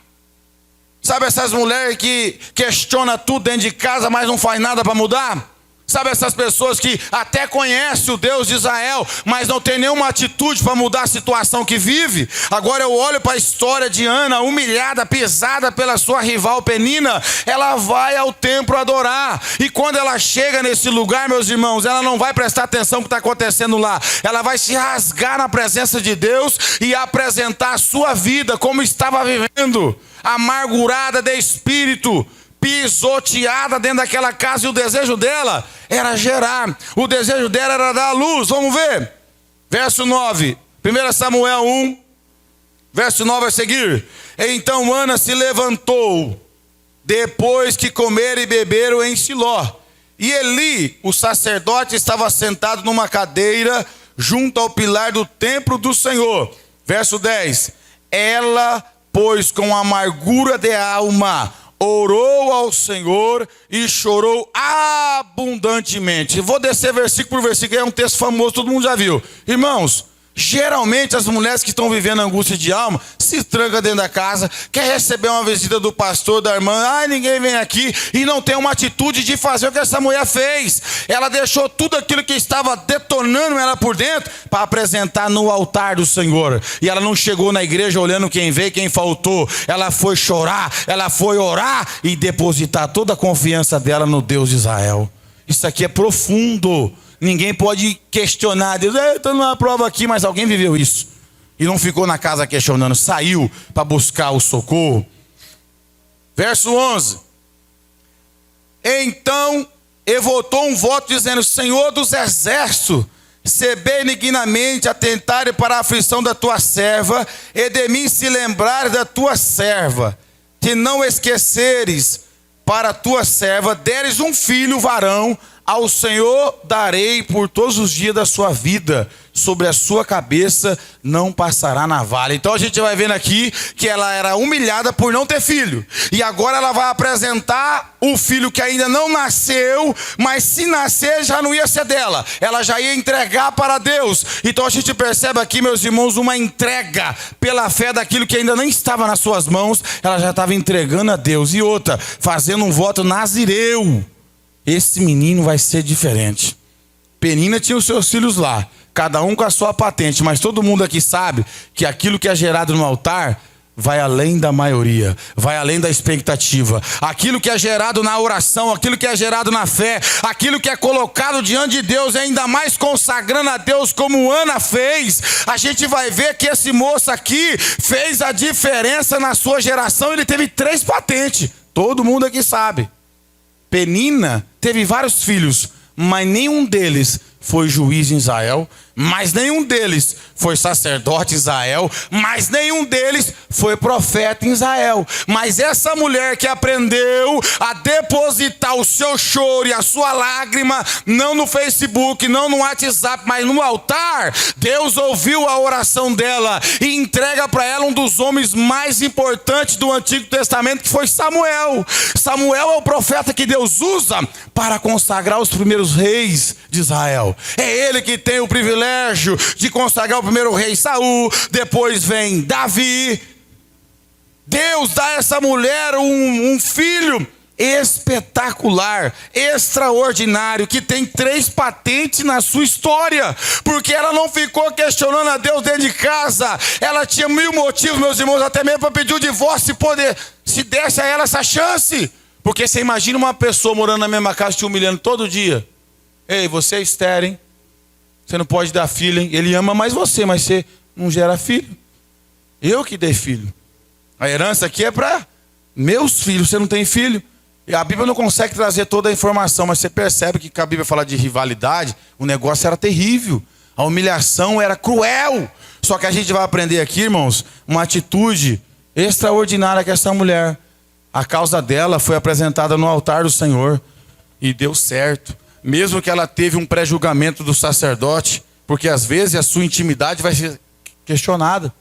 Speaker 1: Sabe essas mulheres que questionam tudo dentro de casa, mas não faz nada para mudar? Sabe essas pessoas que até conhecem o Deus de Israel, mas não tem nenhuma atitude para mudar a situação que vive? Agora eu olho para a história de Ana, humilhada, pisada pela sua rival Penina. Ela vai ao templo adorar. E quando ela chega nesse lugar, meus irmãos, ela não vai prestar atenção no que está acontecendo lá. Ela vai se rasgar na presença de Deus e apresentar a sua vida como estava vivendo. Amargurada de espírito, pisoteada dentro daquela casa, e o desejo dela era gerar, o desejo dela era dar à luz. Vamos ver, verso 9, 1 Samuel 1, verso 9 a seguir. Então Ana se levantou, depois que comeram e beberam em Siló, e Eli, o sacerdote, estava sentado numa cadeira, junto ao pilar do templo do Senhor. Verso 10, ela, pois com amargura de alma, orou ao Senhor e chorou abundantemente. Vou descer versículo por versículo, é um texto famoso, todo mundo já viu. Irmãos, geralmente as mulheres que estão vivendo angústia de alma se trancam dentro da casa, quer receber uma visita do pastor, da irmã, ninguém vem aqui, e não tem uma atitude de fazer o que essa mulher fez. Ela deixou tudo aquilo que estava detonando ela por dentro para apresentar no altar do Senhor. E ela não chegou na igreja olhando quem veio, quem faltou. Ela foi chorar, ela foi orar e depositar toda a confiança dela no Deus de Israel. Isso aqui é profundo. Ninguém pode questionar Deus. Estou numa prova aqui, mas alguém viveu isso. E não ficou na casa questionando. Saiu para buscar o socorro. Verso 11. Então votou um voto dizendo: Senhor dos exércitos, se benignamente atentarem para a aflição da tua serva, e de mim se lembrares da tua serva, te não esqueceres para a tua serva, deres um filho varão, ao Senhor darei por todos os dias da sua vida, sobre a sua cabeça não passará navalha. Então a gente vai vendo aqui que ela era humilhada por não ter filho, e agora ela vai apresentar o filho que ainda não nasceu, mas se nascer já não ia ser dela, ela já ia entregar para Deus. Então a gente percebe aqui, meus irmãos, uma entrega pela fé daquilo que ainda nem estava nas suas mãos, ela já estava entregando a Deus. E outra, fazendo um voto nazireu. Esse menino vai ser diferente. Penina tinha os seus filhos lá, cada um com a sua patente, mas todo mundo aqui sabe que aquilo que é gerado no altar vai além da maioria, vai além da expectativa. Aquilo que é gerado na oração, aquilo que é gerado na fé, aquilo que é colocado diante de Deus, ainda mais consagrando a Deus como Ana fez. A gente vai ver que esse moço aqui fez a diferença na sua geração. Ele teve 3 patentes, todo mundo aqui sabe. Penina teve vários filhos, mas nenhum deles foi juiz em Israel, mas nenhum deles foi sacerdote em Israel, mas nenhum deles foi profeta em Israel. Mas essa mulher que aprendeu a depositar o seu choro e a sua lágrima, não no Facebook, não no WhatsApp, mas no altar, Deus ouviu a oração dela e entrega para ela um dos homens mais importantes do Antigo Testamento, que foi Samuel. Samuel é o profeta que Deus usa para consagrar os primeiros reis de Israel. É ele que tem o privilégio de consagrar o primeiro rei Saul, depois vem Davi. Deus dá a essa mulher um filho espetacular, extraordinário, que tem 3 patentes na sua história, porque ela não ficou questionando a Deus dentro de casa. Ela tinha 1000 motivos, meus irmãos, até mesmo para pedir o divórcio, se desse a ela essa chance. Porque você imagina uma pessoa morando na mesma casa te humilhando todo dia. Ei, você é estéril, hein? Você não pode dar filho, hein? Ele ama mais você, mas você não gera filho. Eu que dei filho. A herança aqui é para meus filhos, você não tem filho. E a Bíblia não consegue trazer toda a informação, mas você percebe que a Bíblia fala de rivalidade, o negócio era terrível. A humilhação era cruel. Só que a gente vai aprender aqui, irmãos, uma atitude extraordinária que essa mulher, a causa dela foi apresentada no altar do Senhor e deu certo. Mesmo que ela teve um pré-julgamento do sacerdote, porque às vezes a sua intimidade vai ser questionada.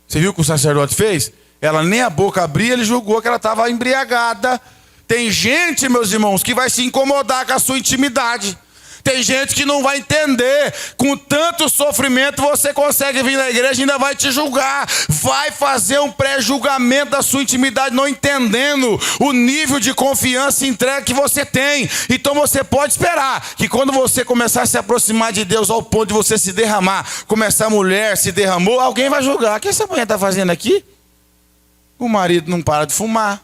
Speaker 1: Você viu o que o sacerdote fez? Ela nem a boca abria, ele julgou que ela estava embriagada. Tem gente, meus irmãos, que vai se incomodar com a sua intimidade. Tem gente que não vai entender. Com tanto sofrimento você consegue vir na igreja e ainda vai te julgar. Vai fazer um pré-julgamento da sua intimidade, não entendendo o nível de confiança e entrega que você tem. Então você pode esperar que quando você começar a se aproximar de Deus ao ponto de você se derramar, como essa mulher se derramou, alguém vai julgar. O que essa mulher está fazendo aqui? O marido não para de fumar.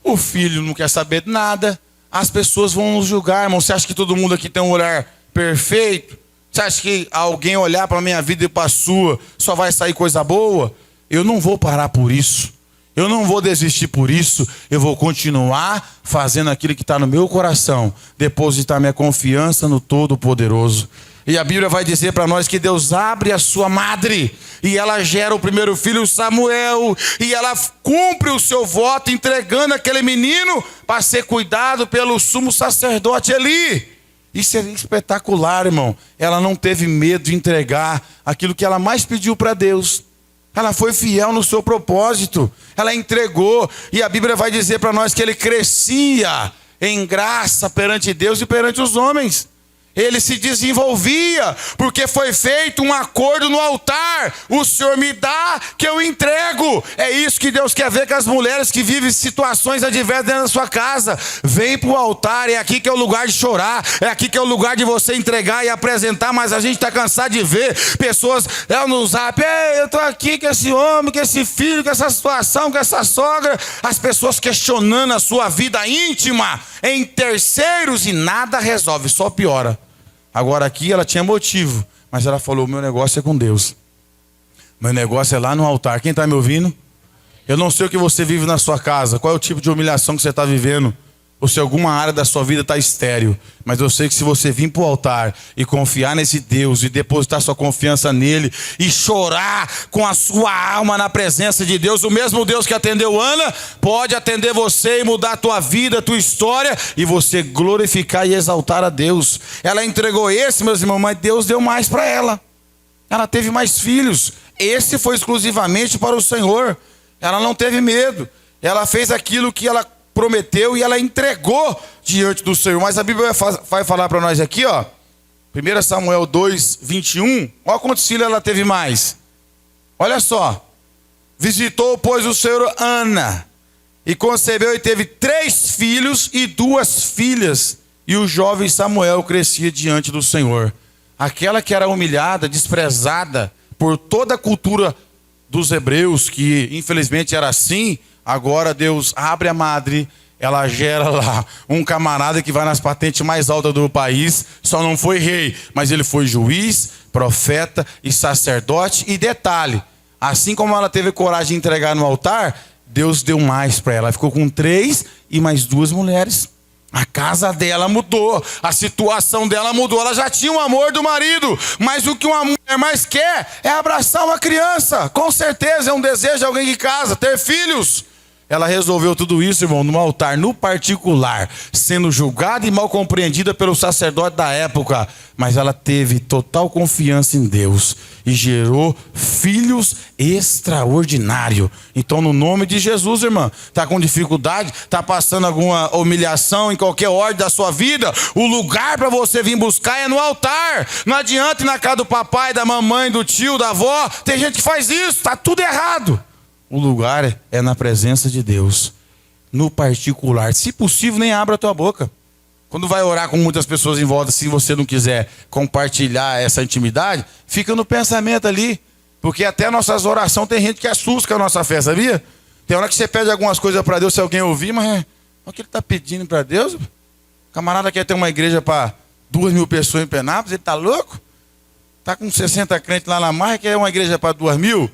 Speaker 1: O filho não quer saber de nada. As pessoas vão nos julgar, irmão. Você acha que todo mundo aqui tem um olhar perfeito? Você acha que alguém olhar para a minha vida e para a sua só vai sair coisa boa? Eu não vou parar por isso. Eu não vou desistir por isso. Eu vou continuar fazendo aquilo que está no meu coração. Depositar minha confiança no Todo-Poderoso. E a Bíblia vai dizer para nós que Deus abre a sua madre e ela gera o primeiro filho, Samuel, e ela cumpre o seu voto entregando aquele menino para ser cuidado pelo sumo sacerdote Eli. Isso é espetacular, irmão. Ela não teve medo de entregar aquilo que ela mais pediu para Deus. Ela foi fiel no seu propósito. Ela entregou. E a Bíblia vai dizer para nós que ele crescia em graça perante Deus e perante os homens. Ele se desenvolvia, porque foi feito um acordo no altar. O Senhor me dá, que eu entrego. É isso que Deus quer ver com as mulheres que vivem situações adversas dentro da sua casa. Vem para o altar, é aqui que é o lugar de chorar. É aqui que é o lugar de você entregar e apresentar. Mas a gente está cansado de ver pessoas no zap. Eu estou aqui com esse homem, com esse filho, com essa situação, com essa sogra. As pessoas questionando a sua vida íntima em terceiros e nada resolve, só piora. Agora aqui ela tinha motivo, mas ela falou: meu negócio é com Deus. Meu negócio é lá no altar. Quem está me ouvindo? Eu não sei o que você vive na sua casa, qual é o tipo de humilhação que você está vivendo, ou se alguma área da sua vida está estéril. Mas eu sei que se você vir para o altar e confiar nesse Deus, e depositar sua confiança nele, e chorar com a sua alma na presença de Deus, o mesmo Deus que atendeu Ana, pode atender você e mudar a tua vida, a tua história, e você glorificar e exaltar a Deus. Ela entregou esse, meus irmãos, mas Deus deu mais para ela. Ela teve mais filhos. Esse foi exclusivamente para o Senhor. Ela não teve medo. Ela fez aquilo que ela prometeu e ela entregou diante do Senhor. Mas a Bíblia vai falar para nós aqui, ó, 1 Samuel 2, 21. Olha quantos filhos ela teve mais. Olha só. Visitou, pois, o Senhor Ana, e concebeu e teve 3 filhos e 2 filhas. E o jovem Samuel crescia diante do Senhor. Aquela que era humilhada, desprezada por toda a cultura dos hebreus, que infelizmente era assim. Agora Deus abre a madre, ela gera lá um camarada que vai nas patentes mais altas do país. Só não foi rei, mas ele foi juiz, profeta e sacerdote. E detalhe, assim como ela teve coragem de entregar no altar, Deus deu mais para ela. Ela ficou com 3 e mais 2 mulheres. A casa dela mudou, a situação dela mudou. Ela já tinha o amor do marido, mas o que uma mulher mais quer é abraçar uma criança. Com certeza é um desejo de alguém que casa, ter filhos. Ela resolveu tudo isso, irmão, no altar, no particular, sendo julgada e mal compreendida pelo sacerdote da época. Mas ela teve total confiança em Deus e gerou filhos extraordinários. Então, no nome de Jesus, irmã, está com dificuldade, está passando alguma humilhação em qualquer ordem da sua vida, o lugar para você vir buscar é no altar. Não adianta ir na casa do papai, da mamãe, do tio, da avó. Tem gente que faz isso, está tudo errado. O lugar é na presença de Deus, no particular. Se possível, nem abra a tua boca. Quando vai orar com muitas pessoas em volta, se você não quiser compartilhar essa intimidade, fica no pensamento ali. Porque até nossas orações tem gente que assusta com a nossa fé, sabia? Tem hora que você pede algumas coisas para Deus, se alguém ouvir, mas o que ele está pedindo para Deus? O camarada quer ter uma igreja para 2.000 pessoas em Penápolis, ele está louco? Está com 60 crentes lá na marra, quer uma igreja para 2.000?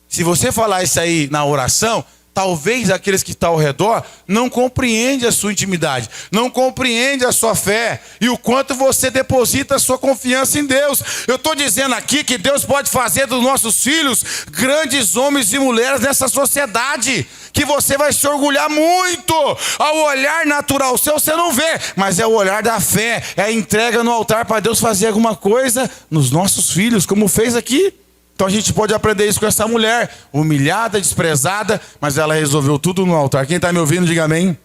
Speaker 1: Se você falar isso aí na oração, talvez aqueles que estão ao redor não compreendem a sua intimidade, não compreendem a sua fé e o quanto você deposita a sua confiança em Deus. Eu estou dizendo aqui que Deus pode fazer dos nossos filhos grandes homens e mulheres nessa sociedade, que você vai se orgulhar muito. Ao olhar natural seu, você não vê, mas é o olhar da fé, é a entrega no altar para Deus fazer alguma coisa nos nossos filhos, como fez aqui. Então a gente pode aprender isso com essa mulher, humilhada, desprezada, mas ela resolveu tudo no altar. Quem está me ouvindo, diga amém.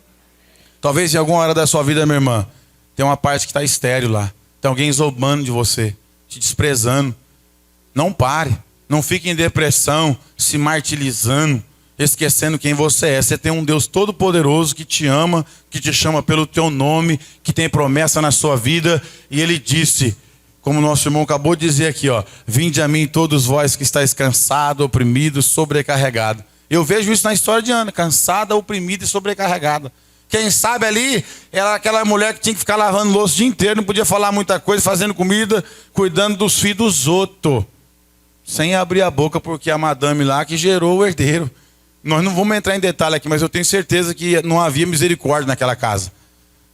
Speaker 1: Talvez em alguma hora da sua vida, minha irmã, tem uma parte que está estéril lá. Tem alguém zombando de você, te desprezando. Não pare, não fique em depressão, se martirizando, esquecendo quem você é. Você tem um Deus todo-poderoso que te ama, que te chama pelo teu nome, que tem promessa na sua vida. E ele disse, como nosso irmão acabou de dizer aqui, ó, vinde a mim todos vós que estáis cansados, oprimidos, sobrecarregados. Eu vejo isso na história de Ana, cansada, oprimida e sobrecarregada. Quem sabe ali, ela era aquela mulher que tinha que ficar lavando louça o dia inteiro, não podia falar muita coisa, fazendo comida, cuidando dos filhos dos outros. Sem abrir a boca, porque a madame lá que gerou o herdeiro. Nós não vamos entrar em detalhe aqui, mas eu tenho certeza que não havia misericórdia naquela casa.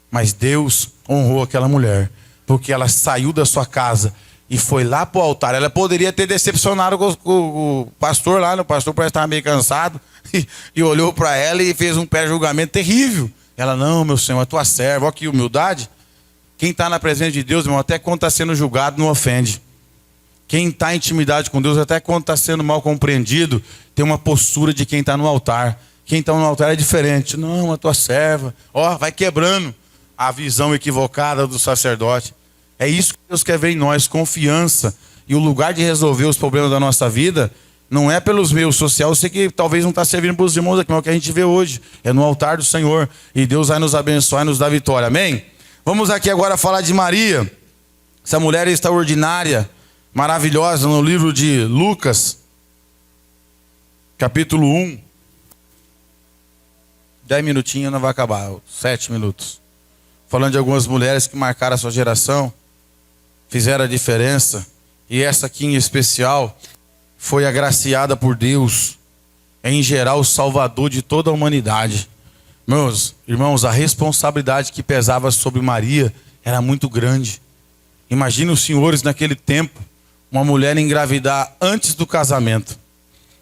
Speaker 1: Mas Deus honrou aquela mulher, porque ela saiu da sua casa e foi lá para o altar. Ela poderia ter decepcionado com o pastor lá, o pastor parece estar meio cansado, e olhou para ela e fez um pré-julgamento terrível. Ela, não, meu Senhor, a tua serva, olha que humildade. Quem está na presença de Deus, irmão, até quando está sendo julgado, não ofende. Quem está em intimidade com Deus, até quando está sendo mal compreendido, tem uma postura de quem está no altar. Quem está no altar é diferente. Não, a tua serva, ó, vai quebrando a visão equivocada do sacerdote. É isso que Deus quer ver em nós, confiança. E o lugar de resolver os problemas da nossa vida não é pelos meios sociais. Eu sei que talvez não está servindo para os irmãos aqui, mas é o que a gente vê hoje. É no altar do Senhor. E Deus vai nos abençoar e nos dar vitória. Amém? Vamos aqui agora falar de Maria. Essa mulher extraordinária, maravilhosa, no livro de Lucas, capítulo 1. 10 minutinhos não vai acabar, 7 minutos. Falando de algumas mulheres que marcaram a sua geração, fizeram a diferença, e essa aqui em especial foi agraciada por Deus em gerar o Salvador de toda a humanidade. Meus irmãos, a responsabilidade que pesava sobre Maria era muito grande. Imagine os senhores naquele tempo, uma mulher engravidar antes do casamento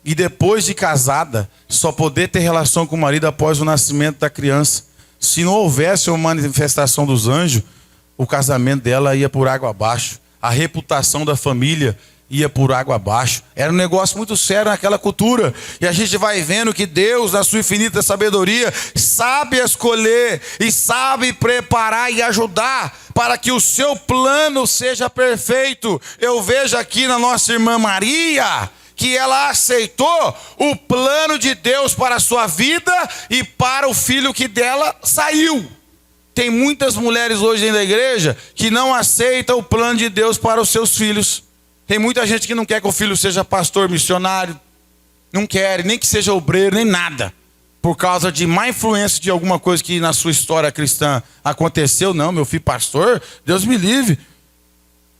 Speaker 1: e depois de casada só poder ter relação com o marido após o nascimento da criança. Se não houvesse uma manifestação dos anjos, o casamento dela ia por água abaixo. A reputação da família ia por água abaixo. Era um negócio muito sério naquela cultura. E a gente vai vendo que Deus, na sua infinita sabedoria, sabe escolher e sabe preparar e ajudar para que o seu plano seja perfeito. Eu vejo aqui na nossa irmã Maria que ela aceitou o plano de Deus para a sua vida e para o filho que dela saiu. Tem muitas mulheres hoje dentro da igreja que não aceitam o plano de Deus para os seus filhos. Tem muita gente que não quer que o filho seja pastor, missionário. Não quer, nem que seja obreiro, nem nada. Por causa de má influência de alguma coisa que na sua história cristã aconteceu. Não, meu filho pastor, Deus me livre.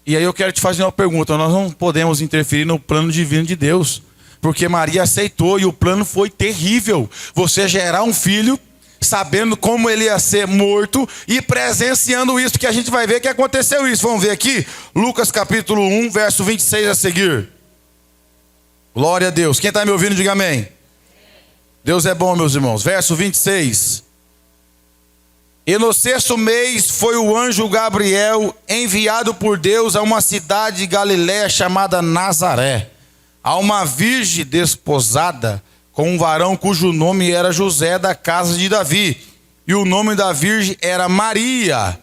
Speaker 1: E aí eu quero te fazer uma pergunta. Nós não podemos interferir no plano divino de Deus. Porque Maria aceitou e o plano foi terrível. Você gerar um filho sabendo como ele ia ser morto e presenciando isso, que a gente vai ver que aconteceu isso. Vamos ver aqui, Lucas capítulo 1, verso 26 a seguir. Glória a Deus. Quem está me ouvindo, diga amém. Deus é bom, meus irmãos. Verso 26. E no 6º mês foi o anjo Gabriel enviado por Deus a uma cidade de Galiléia chamada Nazaré, a uma virgem desposada com um varão cujo nome era José, da casa de Davi, e o nome da virgem era Maria.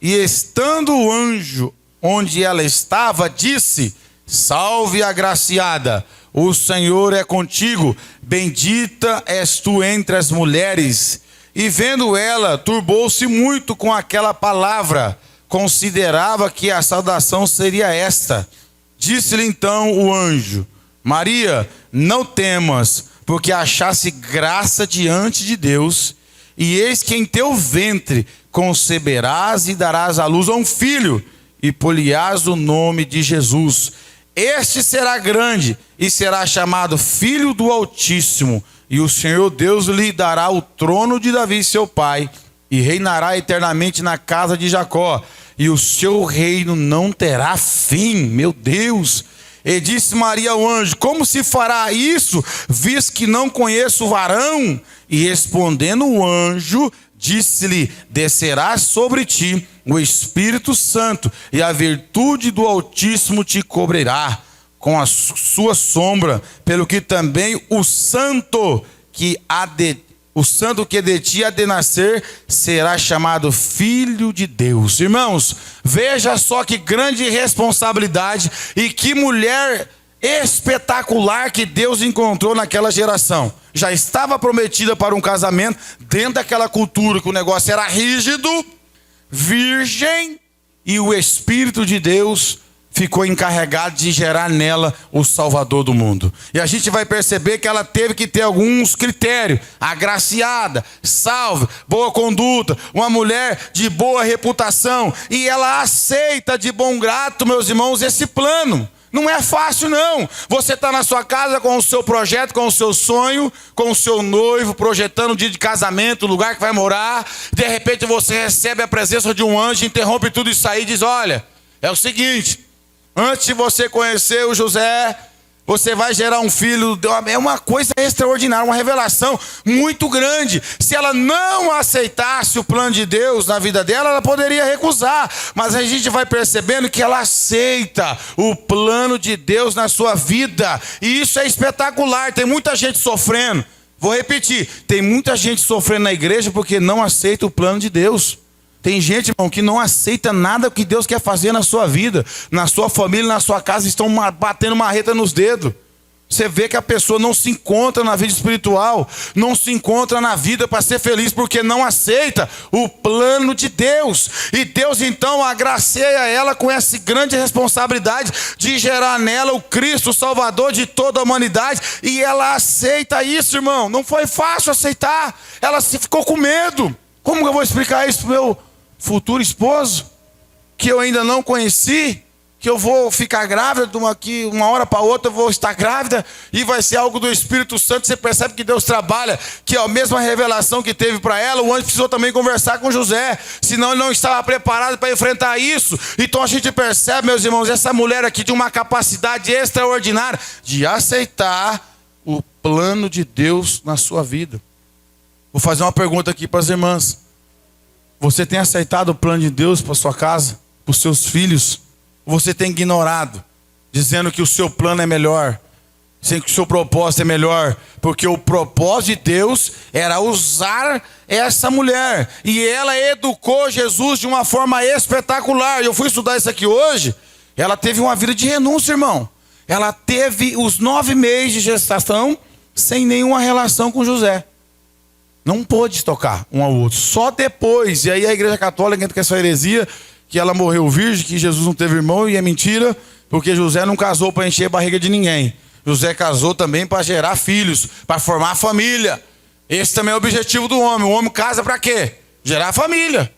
Speaker 1: E estando o anjo onde ela estava, disse: Salve, agraciada, o Senhor é contigo, bendita és tu entre as mulheres. E vendo ela, turbou-se muito com aquela palavra, considerava que a saudação seria esta. Disse-lhe então o anjo: Maria, não temas, porque achaste graça diante de Deus, e eis que em teu ventre conceberás e darás à luz a um filho, e pôr-lhe-ás o nome de Jesus. Este será grande, e será chamado Filho do Altíssimo, e o Senhor Deus lhe dará o trono de Davi seu pai, e reinará eternamente na casa de Jacó, e o seu reino não terá fim. Meu Deus! E disse Maria ao anjo: Como se fará isso, visto que não conheço o varão? E respondendo o anjo, disse-lhe: Descerá sobre ti o Espírito Santo, e a virtude do Altíssimo te cobrirá com a sua sombra, pelo que também o santo que de ti há de nascer será chamado Filho de Deus. Irmãos, veja só que grande responsabilidade e que mulher espetacular que Deus encontrou naquela geração. Já estava prometida para um casamento, dentro daquela cultura que o negócio era rígido, virgem, e o Espírito de Deus ficou encarregado de gerar nela o Salvador do mundo. E a gente vai perceber que ela teve que ter alguns critérios: agraciada, salve, boa conduta, uma mulher de boa reputação, e ela aceita de bom grado, meus irmãos, esse plano. Não é fácil não. Você está na sua casa com o seu projeto, com o seu sonho, com o seu noivo, projetando o dia de casamento, o lugar que vai morar. De repente você recebe a presença de um anjo, interrompe tudo isso aí e diz: olha, é o seguinte, antes de você conhecer o José, você vai gerar um filho. É uma coisa extraordinária, uma revelação muito grande. Se ela não aceitasse o plano de Deus na vida dela, ela poderia recusar. Mas a gente vai percebendo que ela aceita o plano de Deus na sua vida. E isso é espetacular. Tem muita gente sofrendo. Vou repetir. Tem muita gente sofrendo na igreja porque não aceita o plano de Deus. Tem gente, irmão, que não aceita nada que Deus quer fazer na sua vida, na sua família, na sua casa, estão batendo marreta nos dedos. Você vê que a pessoa não se encontra na vida espiritual, não se encontra na vida para ser feliz, porque não aceita o plano de Deus. E Deus então agracia ela com essa grande responsabilidade de gerar nela o Cristo, o Salvador de toda a humanidade. E ela aceita isso, irmão. Não foi fácil aceitar. Ela ficou com medo. Como que eu vou explicar isso para o meu futuro esposo, que eu ainda não conheci, que eu vou ficar grávida, de uma hora para outra eu vou estar grávida, e vai ser algo do Espírito Santo. Você percebe que Deus trabalha, que a mesma revelação que teve para ela, o anjo precisou também conversar com José, senão ele não estava preparado para enfrentar isso. Então a gente percebe, meus irmãos, essa mulher aqui de uma capacidade extraordinária de aceitar o plano de Deus na sua vida. Vou fazer uma pergunta aqui para as irmãs: você tem aceitado o plano de Deus para sua casa, para os seus filhos? Ou você tem ignorado, dizendo que o seu plano é melhor, dizendo que o seu propósito é melhor? Porque o propósito de Deus era usar essa mulher, e ela educou Jesus de uma forma espetacular. Eu fui estudar isso aqui hoje. Ela teve uma vida de renúncia, irmão. Ela teve os 9 meses de gestação sem nenhuma relação com José. Não pôde tocar um ao outro, só depois. E aí a igreja católica entra com essa heresia, que ela morreu virgem, que Jesus não teve irmão, e é mentira, porque José não casou para encher a barriga de ninguém. José casou também para gerar filhos, para formar família. Esse também é o objetivo do homem. O homem casa para quê? Gerar família.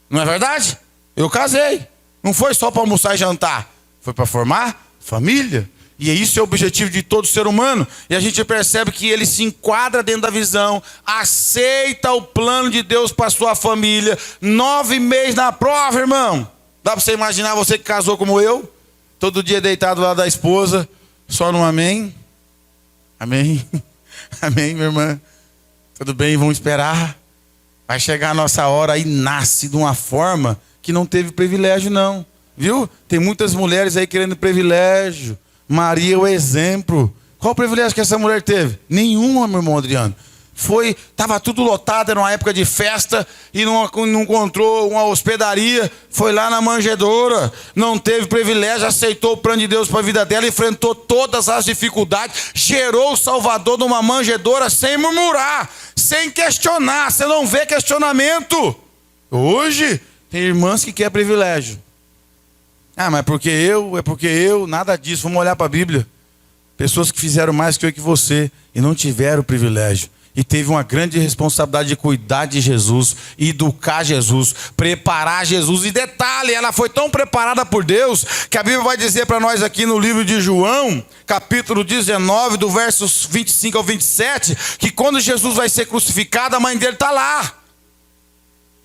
Speaker 1: Não é verdade? Eu casei. Não foi só para almoçar e jantar, foi para formar família. E isso é o objetivo de todo ser humano. E a gente percebe que ele se enquadra dentro da visão, aceita o plano de Deus para a sua família. 9 meses na prova, irmão. Dá para você imaginar você que casou como eu? Todo dia deitado lá da esposa, só no amém. Amém. Amém, minha irmã. Tudo bem, vamos esperar. Vai chegar a nossa hora e nasce de uma forma que não teve privilégio não. Viu? Tem muitas mulheres aí querendo privilégio. Maria é o exemplo. Qual o privilégio que essa mulher teve? Nenhuma, meu irmão Adriano. Estava tudo lotado, era uma época de festa e não encontrou uma hospedaria. Foi lá na manjedoura, não teve privilégio, aceitou o plano de Deus para a vida dela, enfrentou todas as dificuldades, gerou o Salvador numa manjedoura sem murmurar, sem questionar. Você não vê questionamento. Hoje tem irmãs que querem privilégio. Ah, mas é porque eu, nada disso. Vamos olhar para a Bíblia. Pessoas que fizeram mais que eu e que você e não tiveram o privilégio. E teve uma grande responsabilidade de cuidar de Jesus, educar Jesus, preparar Jesus. E detalhe, ela foi tão preparada por Deus, que a Bíblia vai dizer para nós aqui no livro de João, capítulo 19, do versos 25 ao 27, que quando Jesus vai ser crucificado, a mãe dele está lá.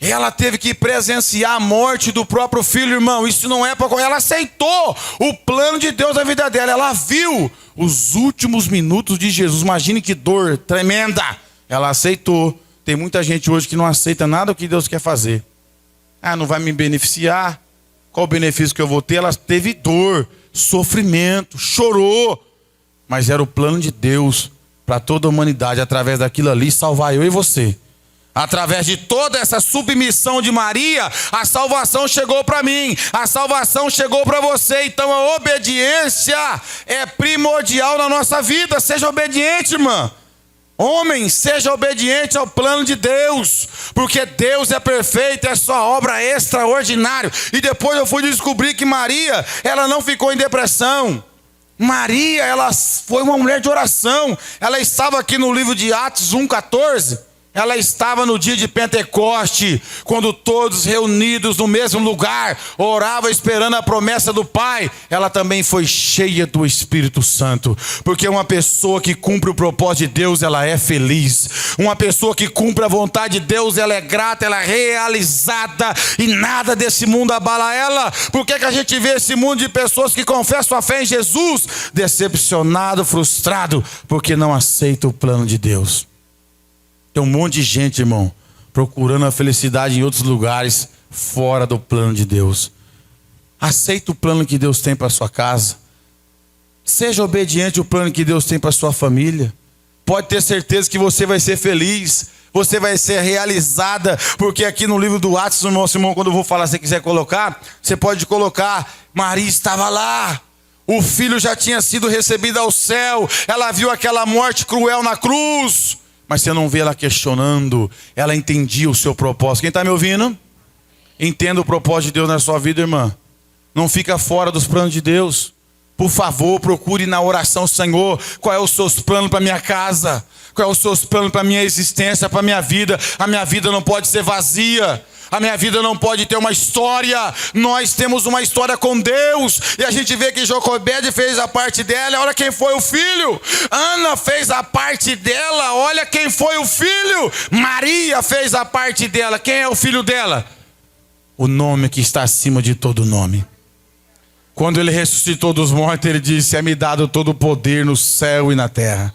Speaker 1: Ela teve que presenciar a morte do próprio filho, irmão. Isso não é para... Ela aceitou o plano de Deus na vida dela. Ela viu os últimos minutos de Jesus. Imagine que dor tremenda. Ela aceitou. Tem muita gente hoje que não aceita nada do que Deus quer fazer. Ah, não vai me beneficiar. Qual o benefício que eu vou ter? Ela teve dor, sofrimento, chorou. Mas era o plano de Deus para toda a humanidade, através daquilo ali, salvar eu e você. Através de toda essa submissão de Maria, a salvação chegou para mim, a salvação chegou para você. Então a obediência é primordial na nossa vida. Seja obediente, irmã. Homem, seja obediente ao plano de Deus, porque Deus é perfeito, é sua obra extraordinária. E depois eu fui descobrir que Maria, ela não ficou em depressão. Maria, ela foi uma mulher de oração. Ela estava aqui no livro de Atos 1,14. Ela estava no dia de Pentecoste, quando todos reunidos no mesmo lugar, oravam esperando a promessa do Pai. Ela também foi cheia do Espírito Santo, porque uma pessoa que cumpre o propósito de Deus, ela é feliz. Uma pessoa que cumpre a vontade de Deus, ela é grata, ela é realizada, e nada desse mundo abala ela. Por que a gente vê esse mundo de pessoas que confessam a fé em Jesus, decepcionado, frustrado, porque não aceita o plano de Deus? Tem um monte de gente, irmão, procurando a felicidade em outros lugares, fora do plano de Deus. Aceita o plano que Deus tem para a sua casa. Seja obediente ao plano que Deus tem para a sua família. Pode ter certeza que você vai ser feliz, você vai ser realizada, porque aqui no livro do Atos, irmão Simão, quando eu vou falar, se você quiser colocar, você pode colocar, Maria estava lá. O filho já tinha sido recebido ao céu, ela viu aquela morte cruel na cruz. Mas você não vê ela questionando, ela entendia o seu propósito. Quem está me ouvindo? Entenda o propósito de Deus na sua vida, irmã. Não fica fora dos planos de Deus. Por favor, procure na oração, Senhor, qual é os seus planos para minha casa? Qual é os seus planos para minha existência, para minha vida? A minha vida não pode ser vazia. A minha vida não pode ter uma história. Nós temos uma história com Deus. E a gente vê que Jocobede fez a parte dela. Olha quem foi o filho. Ana fez a parte dela. Olha quem foi o filho. Maria fez a parte dela. Quem é o filho dela? O nome que está acima de todo nome. Quando ele ressuscitou dos mortos, ele disse: é-me dado todo o poder no céu e na terra.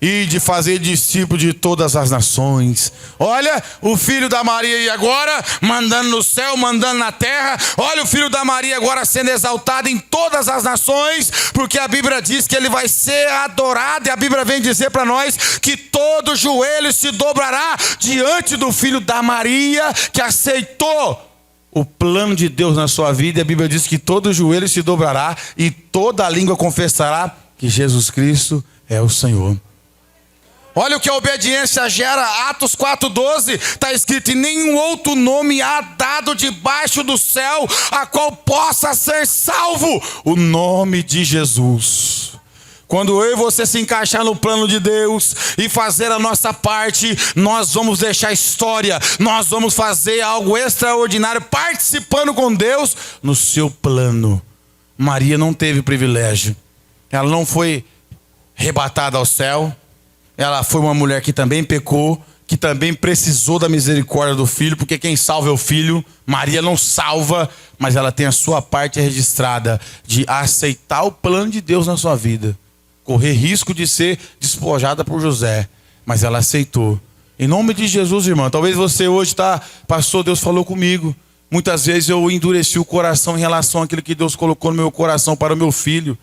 Speaker 1: E de fazer discípulo de todas as nações. Olha o filho da Maria e agora mandando no céu, mandando na terra. Olha o filho da Maria agora sendo exaltado em todas as nações, porque a Bíblia diz que ele vai ser adorado. E a Bíblia vem dizer para nós que todo joelho se dobrará diante do filho da Maria, que aceitou o plano de Deus na sua vida. E a Bíblia diz que todo joelho se dobrará e toda língua confessará que Jesus Cristo é o Senhor. Olha o que a obediência gera. Atos 4,12 está escrito: e nenhum outro nome há dado debaixo do céu a qual possa ser salvo o nome de Jesus. Quando eu e você se encaixar no plano de Deus e fazer a nossa parte, nós vamos deixar história, nós vamos fazer algo extraordinário, participando com Deus no seu plano. Maria não teve privilégio. ela não foi arrebatada ao céu. Ela foi uma mulher que também pecou, que também precisou da misericórdia do filho, porque quem salva é o filho. Maria não salva, mas ela tem a sua parte registrada de aceitar o plano de Deus na sua vida. Correr risco de ser despojada por José, mas ela aceitou. Em nome de Jesus, irmão. Talvez você hoje está, pastor, Deus falou comigo. Muitas vezes eu endureci o coração em relação àquilo que Deus colocou no meu coração para o meu filho.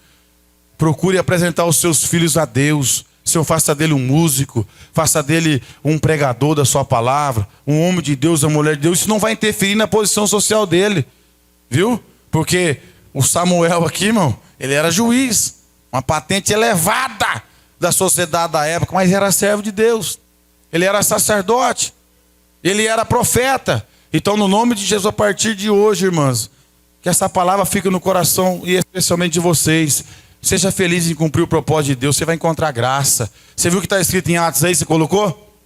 Speaker 1: Procure apresentar os seus filhos a Deus. Senhor, faça dele um músico, faça dele um pregador da sua palavra, um homem de Deus, uma mulher de Deus. Isso não vai interferir na posição social dele, viu? Porque o Samuel aqui, irmão, ele era juiz, uma patente elevada da sociedade da época, mas era servo de Deus. Ele era sacerdote, ele era profeta. Então, no nome de Jesus, a partir de hoje, irmãos, que essa palavra fique no coração e especialmente de vocês. Seja feliz em cumprir o propósito de Deus, você vai encontrar graça. Você viu o que está escrito em Atos aí, você colocou?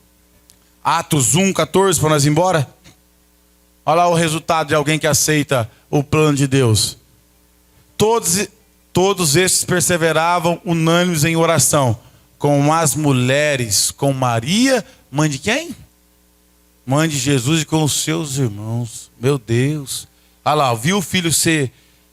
Speaker 1: Atos 1:14, para nós ir embora. Olha lá o resultado de alguém que aceita o plano de Deus. Todos estes perseveravam unânimes em oração, com as mulheres, com Maria, mãe de quem? Mãe de Jesus, e com os seus irmãos. Meu Deus. Olha lá, viu o filho ser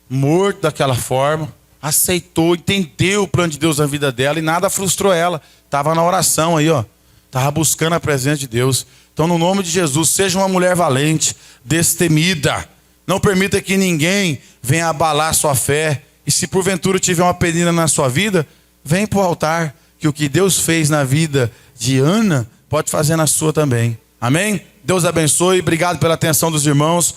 Speaker 1: morto daquela forma, aceitou, entendeu o plano de Deus na vida dela e nada frustrou ela. Estava na oração aí, ó. Estava buscando a presença de Deus. Então, no nome de Jesus, seja uma mulher valente, destemida. Não permita que ninguém venha abalar sua fé. E se porventura tiver uma penina na sua vida, vem para o altar, que o que Deus fez na vida de Ana, pode fazer na sua também. Amém? Deus abençoe. Obrigado pela atenção dos irmãos.